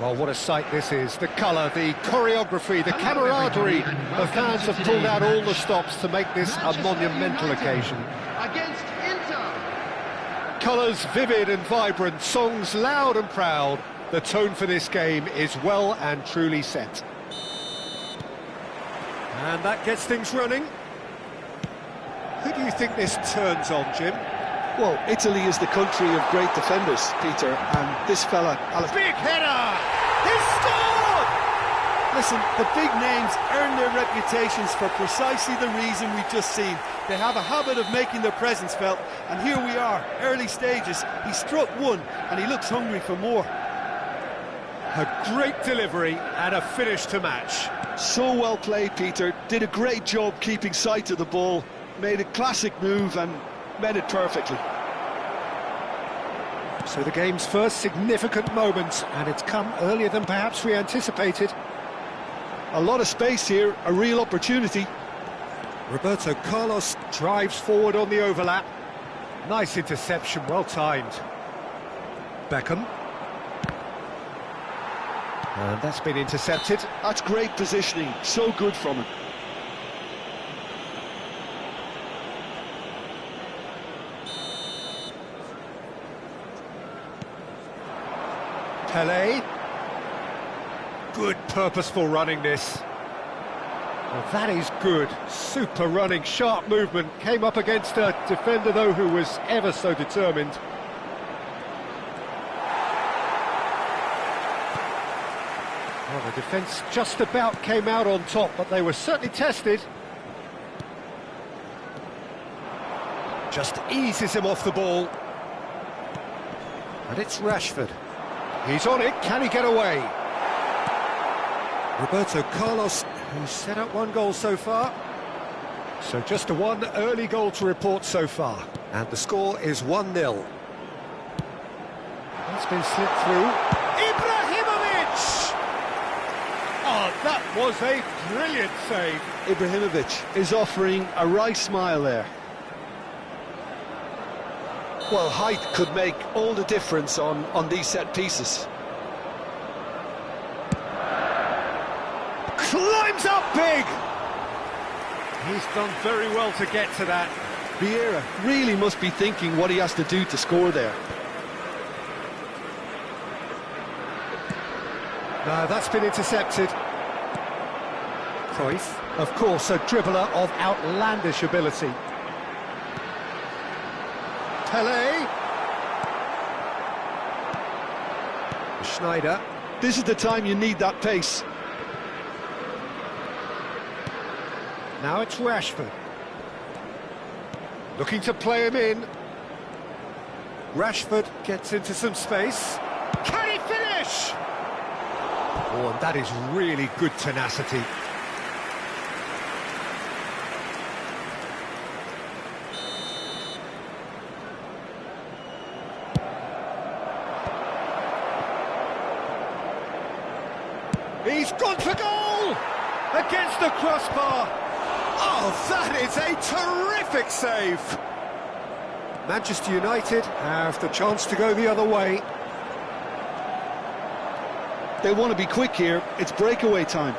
Well, what a sight this is. The colour, the choreography, the camaraderie. The fans have pulled out all the stops to make this a monumental occasion. Against Inter. Colours vivid and vibrant, songs loud and proud. The tone for this game is well and truly set. And that gets things running. Who do you think this turns on, Jim? Well, Italy is the country of great defenders, Peter, and this fella... Big header! He's scored! Listen, the big names earn their reputations for precisely the reason we've just seen. They have a habit of making their presence felt, and here we are, early stages. He struck one, and he looks hungry for more. A great delivery and a finish to match. So well played, Peter. Did a great job keeping sight of the ball. Made a classic move and met it perfectly. So the game's first significant moment, and it's come earlier than perhaps we anticipated. A lot of space here, a real opportunity. Roberto Carlos drives forward on the overlap. Nice interception, well timed. Beckham. And that's been intercepted. That's great positioning, so good from him. Pelé. Good purposeful running this. Well, that is good. Super running, sharp movement. Came up against a defender, though, who was ever so determined. Well, the defence just about came out on top, but they were certainly tested. Just eases him off the ball. And it's Rashford. He's on it, can he get away? Roberto Carlos, who's set up one goal so far. So just a one early goal to report so far. And the score is 1-0. That's been slipped through. Ibrahimovic! Oh, that was a brilliant save. Ibrahimovic is offering a wry smile there. Well, height could make all the difference on these set pieces. Climbs up big! He's done very well to get to that. Vieira really must be thinking what he has to do to score there. No, that's been intercepted. Cruyff, of course, a dribbler of outlandish ability. Pelé. Schneider. This is the time you need that pace. Now it's Rashford. Looking to play him in. Rashford gets into some space. Can he finish? Oh, and that is really good tenacity. He's gone for goal! Against the crossbar! Oh, that is a terrific save! Manchester United have the chance to go the other way. They want to be quick here, it's breakaway time.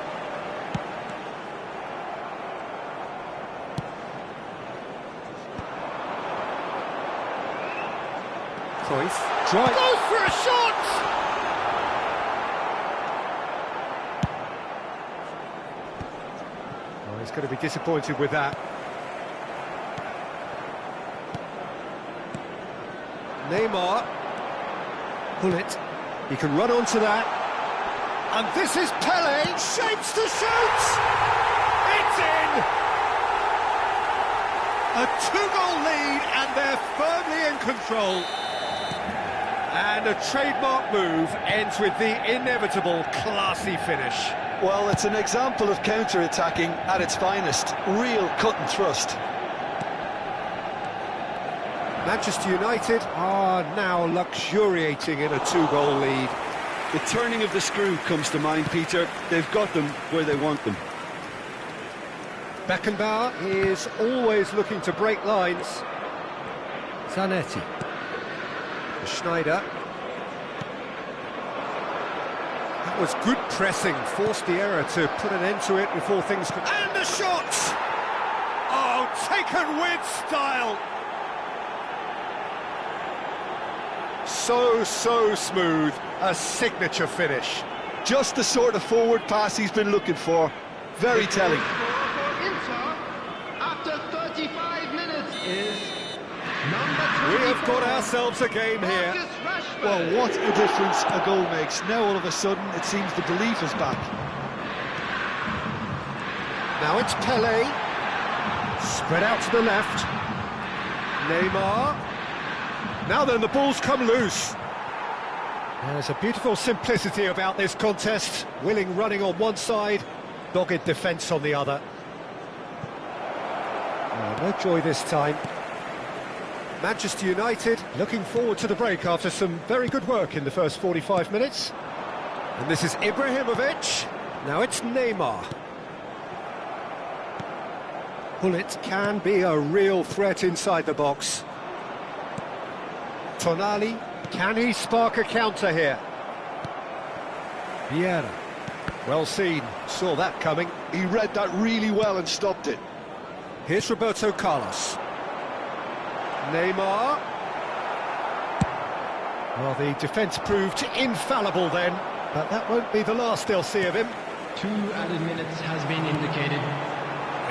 Cruyff goes for a shot! He's going to be disappointed with that. Neymar. Pull it. He can run onto that. And this is Pelé. Shapes to shoot! It's in! A two-goal lead, and they're firmly in control. And a trademark move ends with the inevitable classy finish. Well, it's an example of counter-attacking at its finest. Real cut and thrust. Manchester United are now luxuriating in a two-goal lead. The turning of the screw comes to mind, Peter. They've got them where they want them. Beckenbauer is always looking to break lines. Zanetti. Schneider. That was good pressing, forced the error to put an end to it before things could... And the shot! Oh, taken with style! So smooth, a signature finish. Just the sort of forward pass he's been looking for. Very telling. After 35 minutes is number 24. We have got ourselves a game here. Well, what a difference a goal makes. Now all of a sudden it seems the belief is back. Now it's Pelé. Spread out to the left. Neymar. Now then, the ball's come loose. There's a beautiful simplicity about this contest. Willing running on one side, dogged defence on the other. No joy this time. Manchester United looking forward to the break after some very good work in the first 45 minutes. And this is Ibrahimovic. Now it's Neymar. Bullet can be a real threat inside the box. Tonali, can he spark a counter here? Vieira. Well seen, saw that coming. He read that really well and stopped it. Here's Roberto Carlos. Neymar. Well, the defence proved infallible then, but that won't be the last they'll see of him. 2 added minutes has been indicated.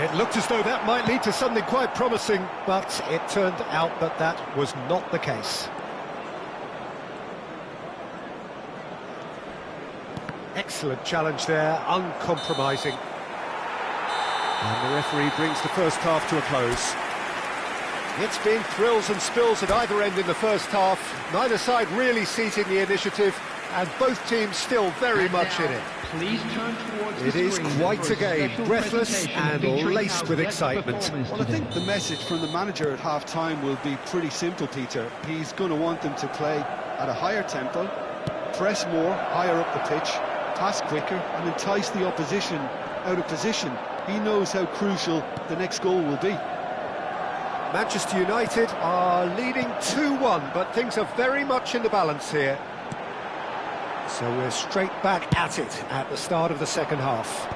It looked as though that might lead to something quite promising, but it turned out that that was not the case. Excellent challenge there, uncompromising. And the referee brings the first half to a close. It's been thrills and spills at either end in the first half. Neither side really seizing the initiative, and both teams still very much in it. Please turn towards It is quite a game, breathless and laced with excitement. Well, I think the message from the manager at half-time will be pretty simple, Peter. He's going to want them to play at a higher tempo, press more, higher up the pitch, pass quicker, and entice the opposition out of position. He knows how crucial the next goal will be. Manchester United are leading 2-1, but things are very much in the balance here. So we're straight back at it at the start of the second half.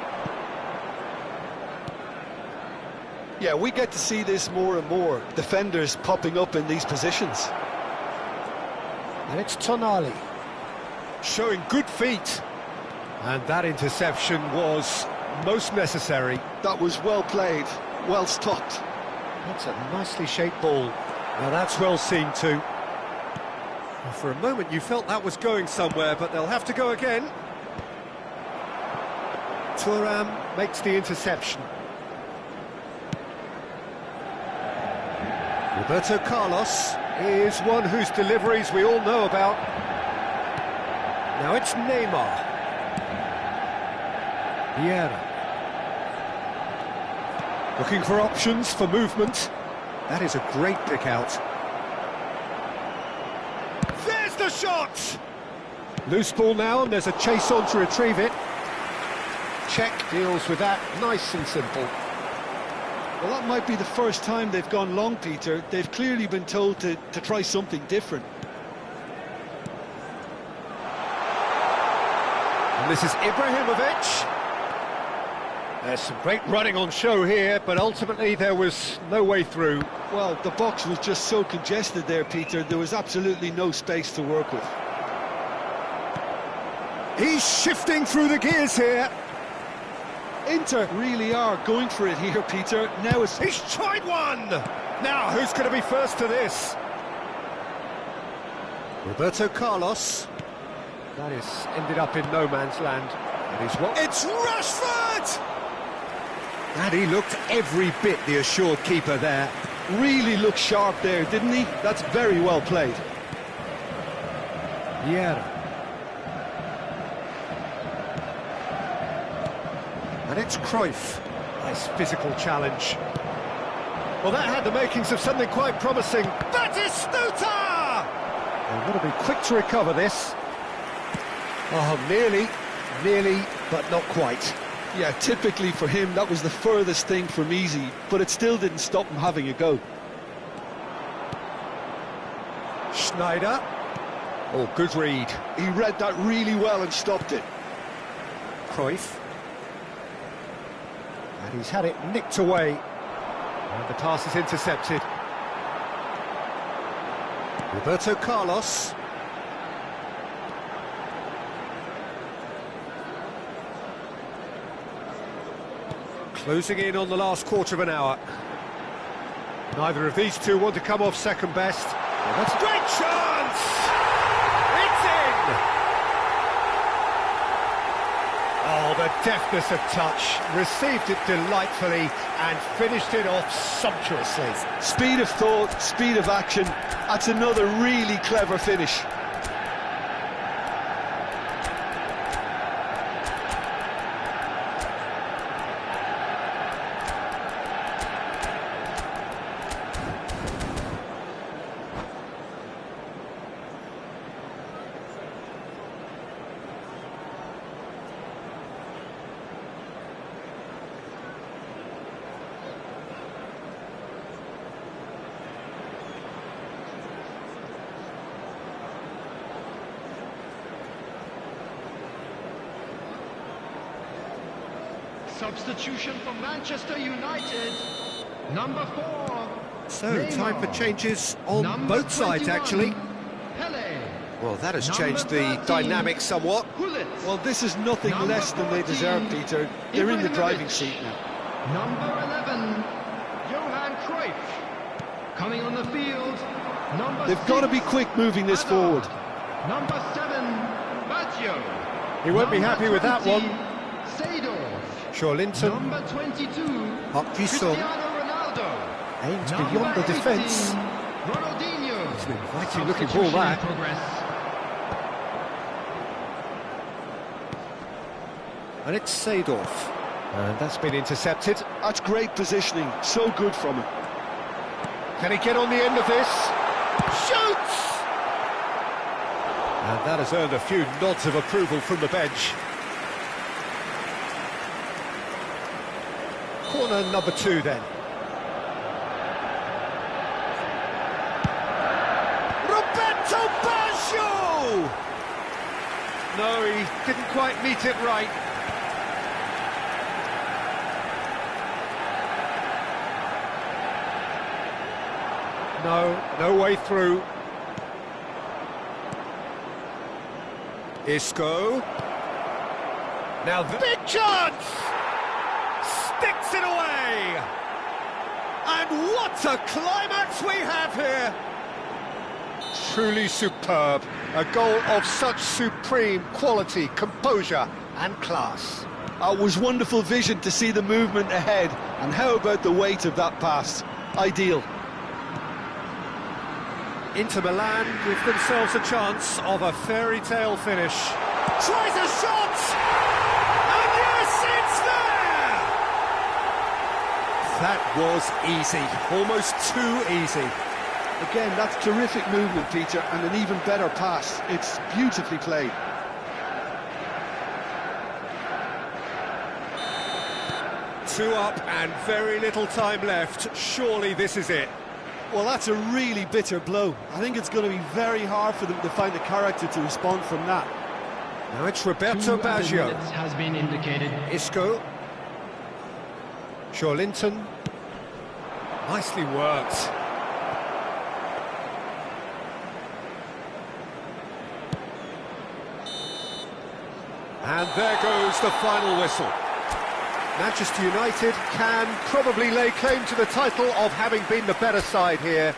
Yeah, we get to see this more and more. Defenders popping up in these positions. And it's Tonali, showing good feet. And that interception was most necessary. That was well played, well stopped. That's a nicely shaped ball. Now that's well seen too. Well, for a moment you felt that was going somewhere, but they'll have to go again. Thuram makes the interception. Roberto Carlos is one whose deliveries we all know about. Now it's Neymar. Vieira. Looking for options for movement. That is a great pick out. There's the shot! Loose ball now, and there's a chase on to retrieve it. Czech deals with that, nice and simple. Well, that might be the first time they've gone long, Peter. They've clearly been told to try something different. And this is Ibrahimovic. There's some great running on show here, but ultimately there was no way through. Well, the box was just so congested there, Peter. There was absolutely no space to work with. He's shifting through the gears here. Inter really are going for it here, Peter. Now it's... He's tried one! Now, who's going to be first to this? Roberto Carlos. That is ended up in no man's land. And he's what? It's Rashford! And he looked every bit the assured keeper there. Really looked sharp there, didn't he? That's very well played. Vieira. And it's Cruyff. Nice physical challenge. Well, that had the makings of something quite promising. Batistuta! They've got to be quick to recover this. Oh, nearly, but not quite. Yeah, typically for him, that was the furthest thing from easy, but it still didn't stop him having a go. Schneider. Oh, good read. He read that really well and stopped it. Cruyff. And he's had it nicked away. And the pass is intercepted. Roberto Carlos. Closing in on the last quarter of an hour. Neither of these two want to come off second best. Well, that's a great chance! It's in! Oh, the deftness of touch. Received it delightfully and finished it off sumptuously. Speed of thought, speed of action. That's another really clever finish. Substitution for Manchester United. Number 4. So, Neymar. time for changes on Number both sides, 21, actually. Pele. Well, that has Number changed the 13, dynamic somewhat. Gullit. Well, this is nothing Number less than they 14, deserve, Peter. They're in the driving Ibrahimovic. seat now. Number 11, Johan Cruyff. Coming on the field, number They've got to be 6, quick moving this Hazard. forward. Number 7, Baggio. He won't be happy with that one. Seedorf. Linton Number 22, Hutchinson Cristiano Ronaldo. aims Number beyond the 18, defence. Ronaldinho. It's an inviting looking ball, Substitution in that. progress. And it's Seedorf. And that's been intercepted. That's great positioning, so good from him. Can he get on the end of this? Shoots! And that has earned a few nods of approval from the bench. Corner number 2 then. Roberto Baggio! No, he didn't quite meet it right. No way through. Isco. Now the big chance! Sticks it away! And what a climax we have here! Truly superb. A goal of such supreme quality, composure and class. It was wonderful vision to see the movement ahead. And how about the weight of that pass? Ideal. Inter Milan give themselves a chance of a fairy tale finish. Tries a shot! And yes, it's there! That was easy, almost too easy. Again, that's terrific movement, Peter, and an even better pass. It's beautifully played. Two up and very little time left. Surely this is it. Well, that's a really bitter blow. I think it's going to be very hard for them to find the character to respond from that. Now it's Roberto 2 added Baggio. minutes has been indicated. Isco. Linton. Nicely worked. And there goes the final whistle. Manchester United can probably lay claim to the title of having been the better side here.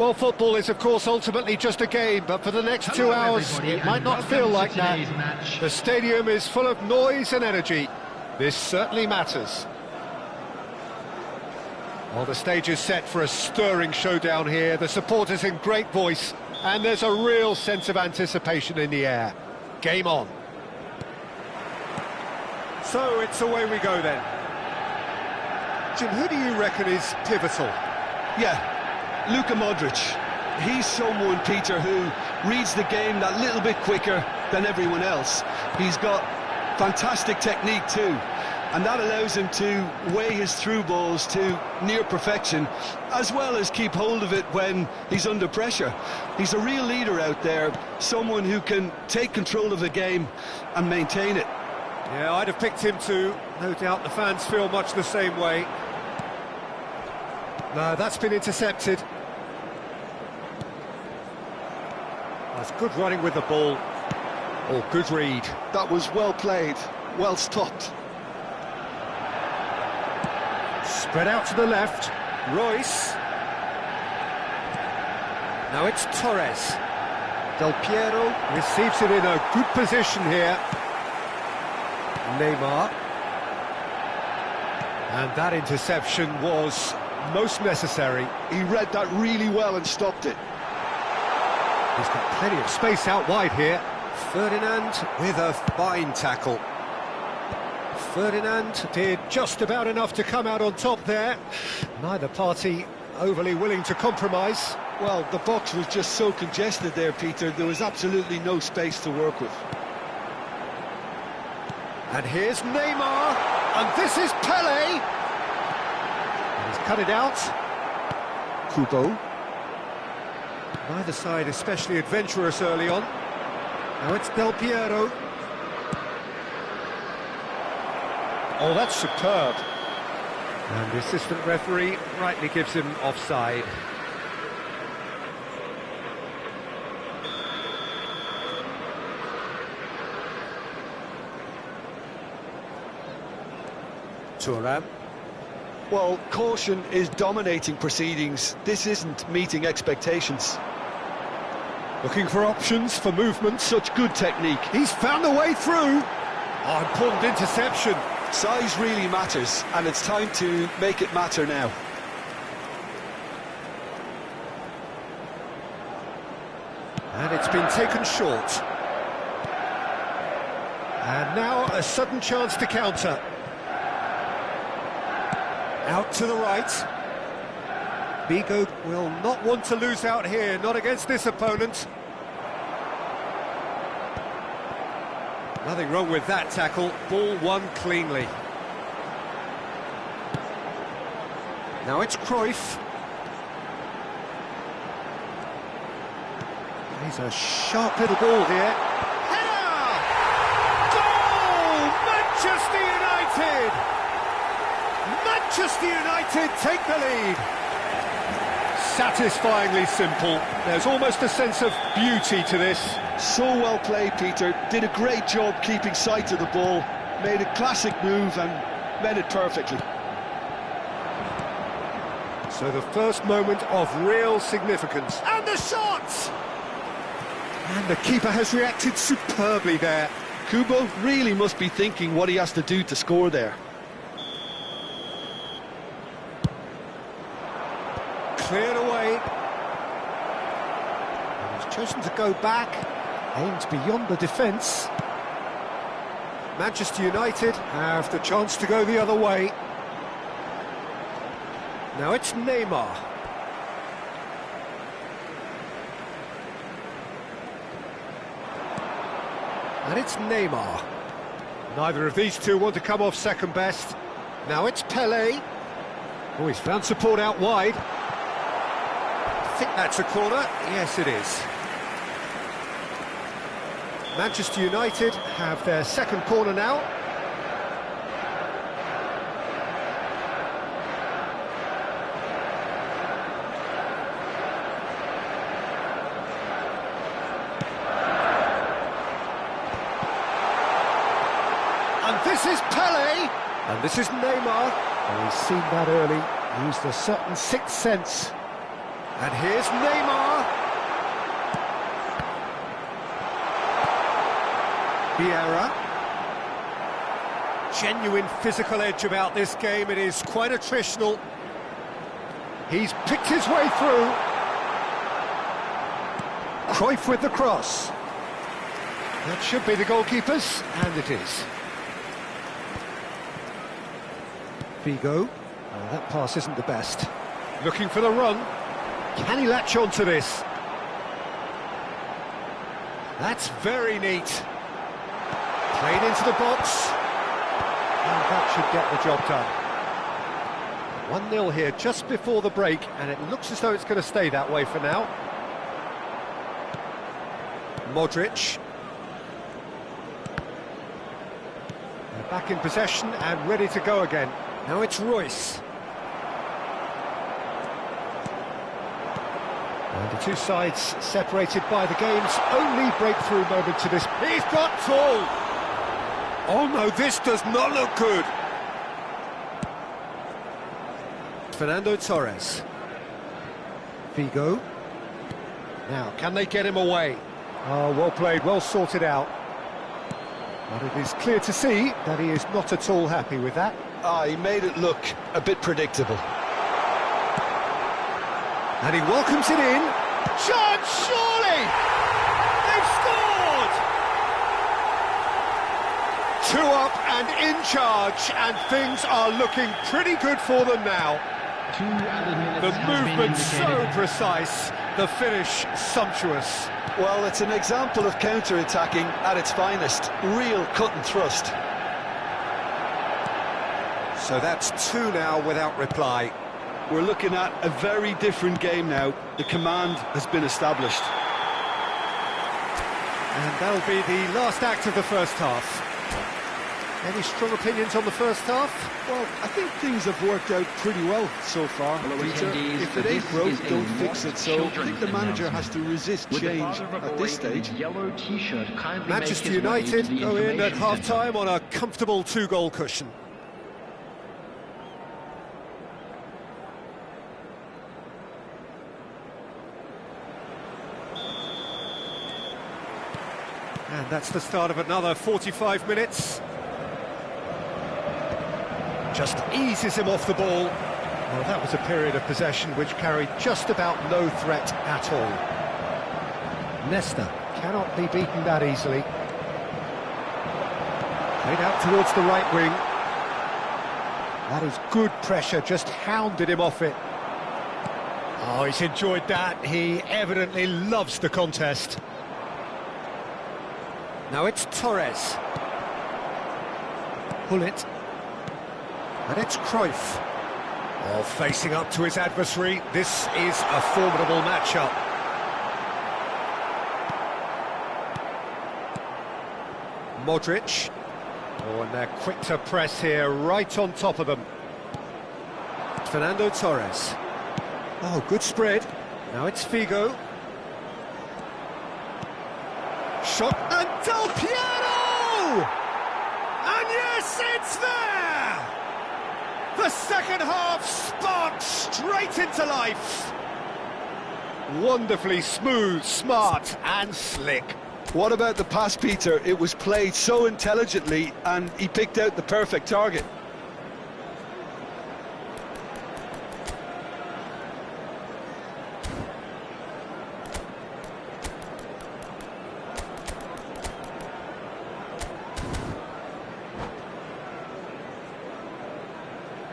Well, football is, of course, ultimately just a game, but for the next 2 hours, it might not feel like that. The stadium is full of noise and energy. This certainly matters. Well, the stage is set for a stirring showdown here. The supporters in great voice, and there's a real sense of anticipation in the air. Game on. So it's away we go then. Jim, who do you reckon is pivotal? Yeah, Luka Modric. He's someone, Peter, who reads the game that little bit quicker than everyone else. He's got fantastic technique too, and that allows him to weigh his through balls to near perfection, as well as keep hold of it when he's under pressure. He's a real leader out there, someone who can take control of the game and maintain it. Yeah, I'd have picked him too. No doubt the fans feel much the same way. No, that's been intercepted. That's good running with the ball. Oh, good read. That was well played, well stopped. Spread out to the left. Royce. Now it's Torres. Del Piero receives it in a good position here. Neymar. And that interception was most necessary. He read that really well and stopped it. He's got plenty of space out wide here. Ferdinand with a fine tackle. Ferdinand did just about enough to come out on top there. Neither party overly willing to compromise. Well, the box was just so congested there, Peter. There was absolutely no space to work with. And here's Neymar, and this is Pele. And he's cut it out. Kubo. Neither side especially adventurous early on. Now it's Del Piero. Oh, that's superb. And the assistant referee rightly gives him offside. Thuram. Well, caution is dominating proceedings. This isn't meeting expectations. Looking for options for movement. Such good technique. He's found a way through. Oh, important interception. Size really matters, and it's time to make it matter now. And it's been taken short. And now a sudden chance to counter. Out to the right. Bigo will not want to lose out here, not against this opponent. Nothing wrong with that tackle, ball won cleanly. Now it's Cruyff. He's a sharp little ball here. Header! Goal! Manchester United! Manchester United take the lead. Satisfyingly simple. There's almost a sense of beauty to this. So well played, Peter. Did a great job keeping sight of the ball. Made a classic move and met it perfectly. So the first moment of real significance. And the shots! And the keeper has reacted superbly there. Kubo really must be thinking what he has to do to score there. Cleared away. And he's chosen to go back, aimed beyond the defence. Manchester United have the chance to go the other way. Now it's Neymar. And it's Neymar. Neither of these two want to come off second best. Now it's Pele. Oh, he's found support out wide. I think that's a corner. Yes, it is. Manchester United have their second corner now. And this is Pele. And this is Neymar. Oh, he's seen that early. Used a certain sixth sense. And here's Neymar. Vieira. Genuine physical edge about this game. It is quite attritional. He's picked his way through. Cruyff with the cross. That should be the goalkeeper's, and it is. Figo. Oh, that pass isn't the best. Looking for the run. Can he latch on to this? That's very neat. Played into the box. And that should get the job done. 1-0 here just before the break, and it looks as though it's going to stay that way for now. Modric. They're back in possession and ready to go again. Now it's Royce. And the two sides separated by the game's only breakthrough moment to this. He's got tall! Oh no, this does not look good! Fernando Torres. Figo. Now, can they get him away? Oh, well played, well sorted out. But it is clear to see that he is not at all happy with that. He made it look a bit predictable. And he welcomes it in. Chance, surely! They've scored! 2 up and in charge, and things are looking pretty good for them now. 2 added minutes The has been movement so indicated. precise, the finish sumptuous. Well, it's an example of counter-attacking at its finest. Real cut and thrust. So that's 2 now without reply. We're looking at a very different game now. The command has been established. And that'll be the last act of the first half. Any strong opinions on the first half? Well, I think things have worked out pretty well so far, Peter. If it ain't broke, don't fix it. So I think the manager has to resist change at this stage. Manchester United go in at half-time on a comfortable 2-goal cushion. And that's the start of another 45 minutes. Just eases him off the ball. Well, that was a period of possession which carried just about no threat at all. Nesta cannot be beaten that easily. Played out towards the right wing. That is good pressure, just hounded him off it. Oh, he's enjoyed that. He evidently loves the contest. Now it's Torres. Pull it. And it's Cruyff. Oh, facing up to his adversary. This is a formidable matchup. Modric. Oh, and they're quick to press here, right on top of them. Fernando Torres. Oh, good spread. Now it's Figo. Shot and Del Piero! And yes, it's there! The second half sparked straight into life. Wonderfully smooth, smart and slick. What about the pass, Peter? It was played so intelligently and he picked out the perfect target.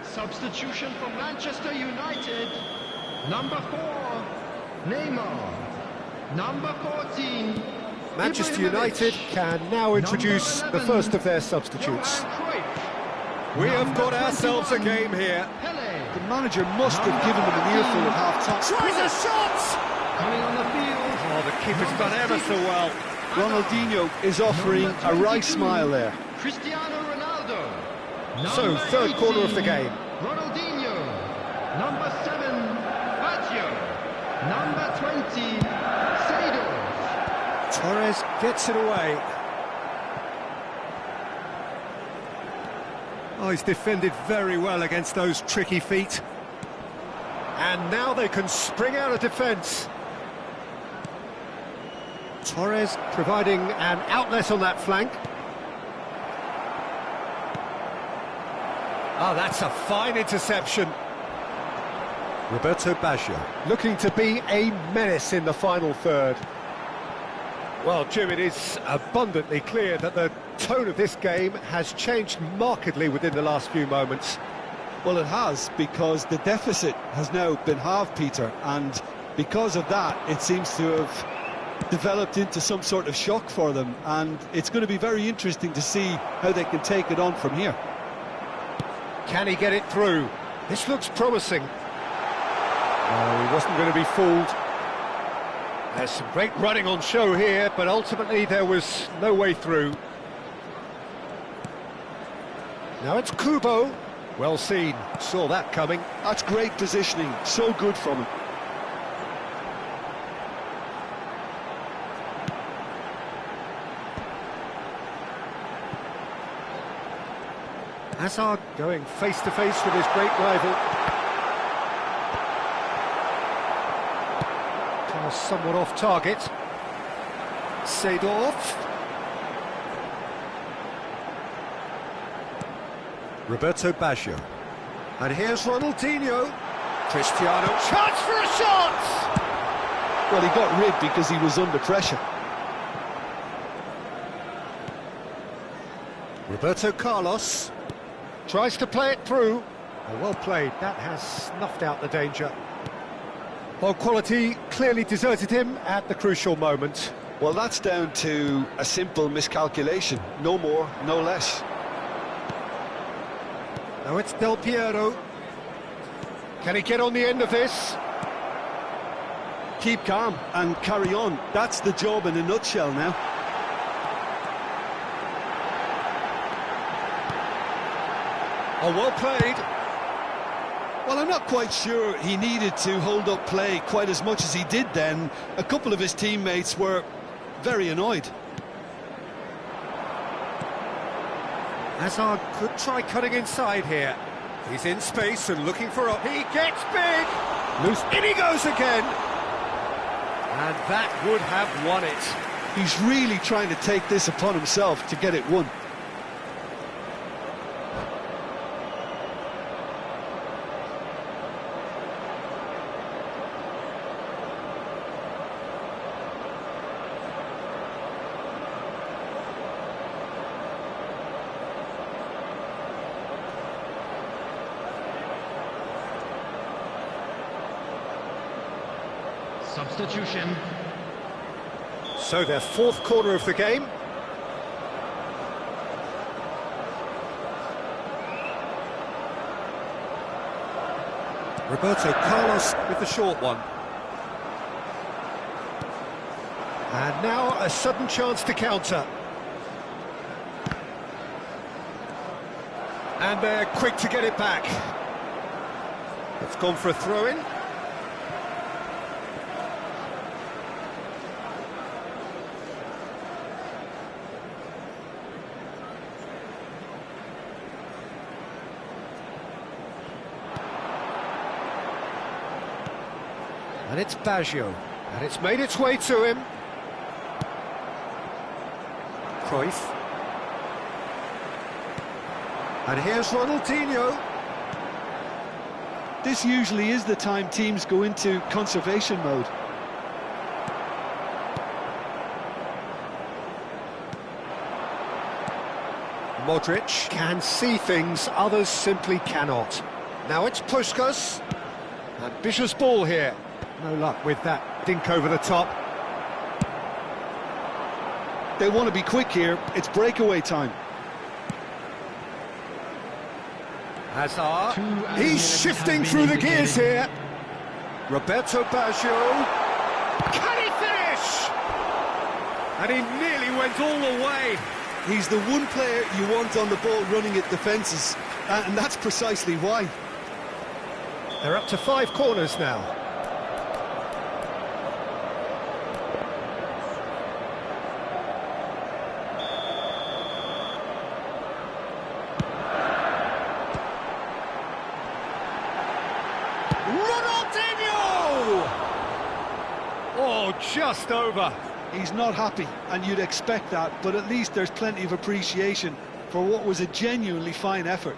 Substitution for Manchester United. Number 4, Neymar. Number 14, Manchester United can now introduce the first of their substitutes. We have got ourselves a game here. The manager must have given them an earful at half-time. Tries a shot! coming on the field. Oh, the keeper's done ever so well. Ronaldinho is offering a right smile there. Cristiano Ronaldo. So, Number third corner of the 18, game. Ronaldinho. Number 7, Baggio. Number 20, Seydorf. Torres gets it away. Oh, he's defended very well against those tricky feet. And now they can spring out of defence. Torres providing an outlet on that flank. Oh, that's a fine interception. Roberto Baggio looking to be a menace in the final third. Well, Jim, it is abundantly clear that the tone of this game has changed markedly within the last few moments. Well, it has, because the deficit has now been halved, Peter, and because of that, it seems to have developed into some sort of shock for them, and it's going to be very interesting to see how they can take it on from here. Can he get it through? This looks promising. No, he wasn't going to be fooled. There's some great running on show here, but ultimately there was no way through. Now it's Kubo. Well seen, saw that coming. That's great positioning, so good from him. Hazard going face-to-face with his great rival. Somewhat off target. Seedorf. Roberto Baggio. And here's Ronaldinho. Cristiano. Chance for a shot! Well, he got rid because he was under pressure. Roberto Carlos. Tries to play it through. Oh, well played. That has snuffed out the danger. Well, quality clearly deserted him at the crucial moment. Well, that's down to a simple miscalculation. No more, no less. Now it's Del Piero. Can he get on the end of this? Keep calm and carry on. That's the job in a nutshell now. Oh, well played. Well, I'm not quite sure he needed to hold up play quite as much as he did then. A couple of his teammates were very annoyed. Hazard could try cutting inside here. He's in space and looking for a... He gets big! Loose. In he goes again! And that would have won it. He's really trying to take this upon himself to get it won. Substitution. So their fourth corner of the game. Roberto Carlos with the short one. And now a sudden chance to counter. And they're quick to get it back. It's gone for a throw-in. And it's Baggio, and it's made its way to him. Cruyff. And here's Ronaldinho. This usually is the time teams go into conservation mode. Modric can see things others simply cannot. Now it's Puskas. Ambitious ball here. No luck with that dink over the top. They want to be quick here. It's breakaway time. Hazard. He's shifting through the gears here. Roberto Baggio. Can he finish? And he nearly went all the way. He's the one player you want on the ball running at defences, and that's precisely why. They're up to 5 corners now. just over. He's not happy, and you'd expect that, but at least there's plenty of appreciation for what was a genuinely fine effort.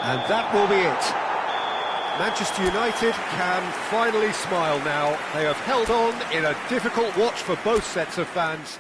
And that will be it. Manchester United can finally smile now. They have held on in a difficult watch for both sets of fans.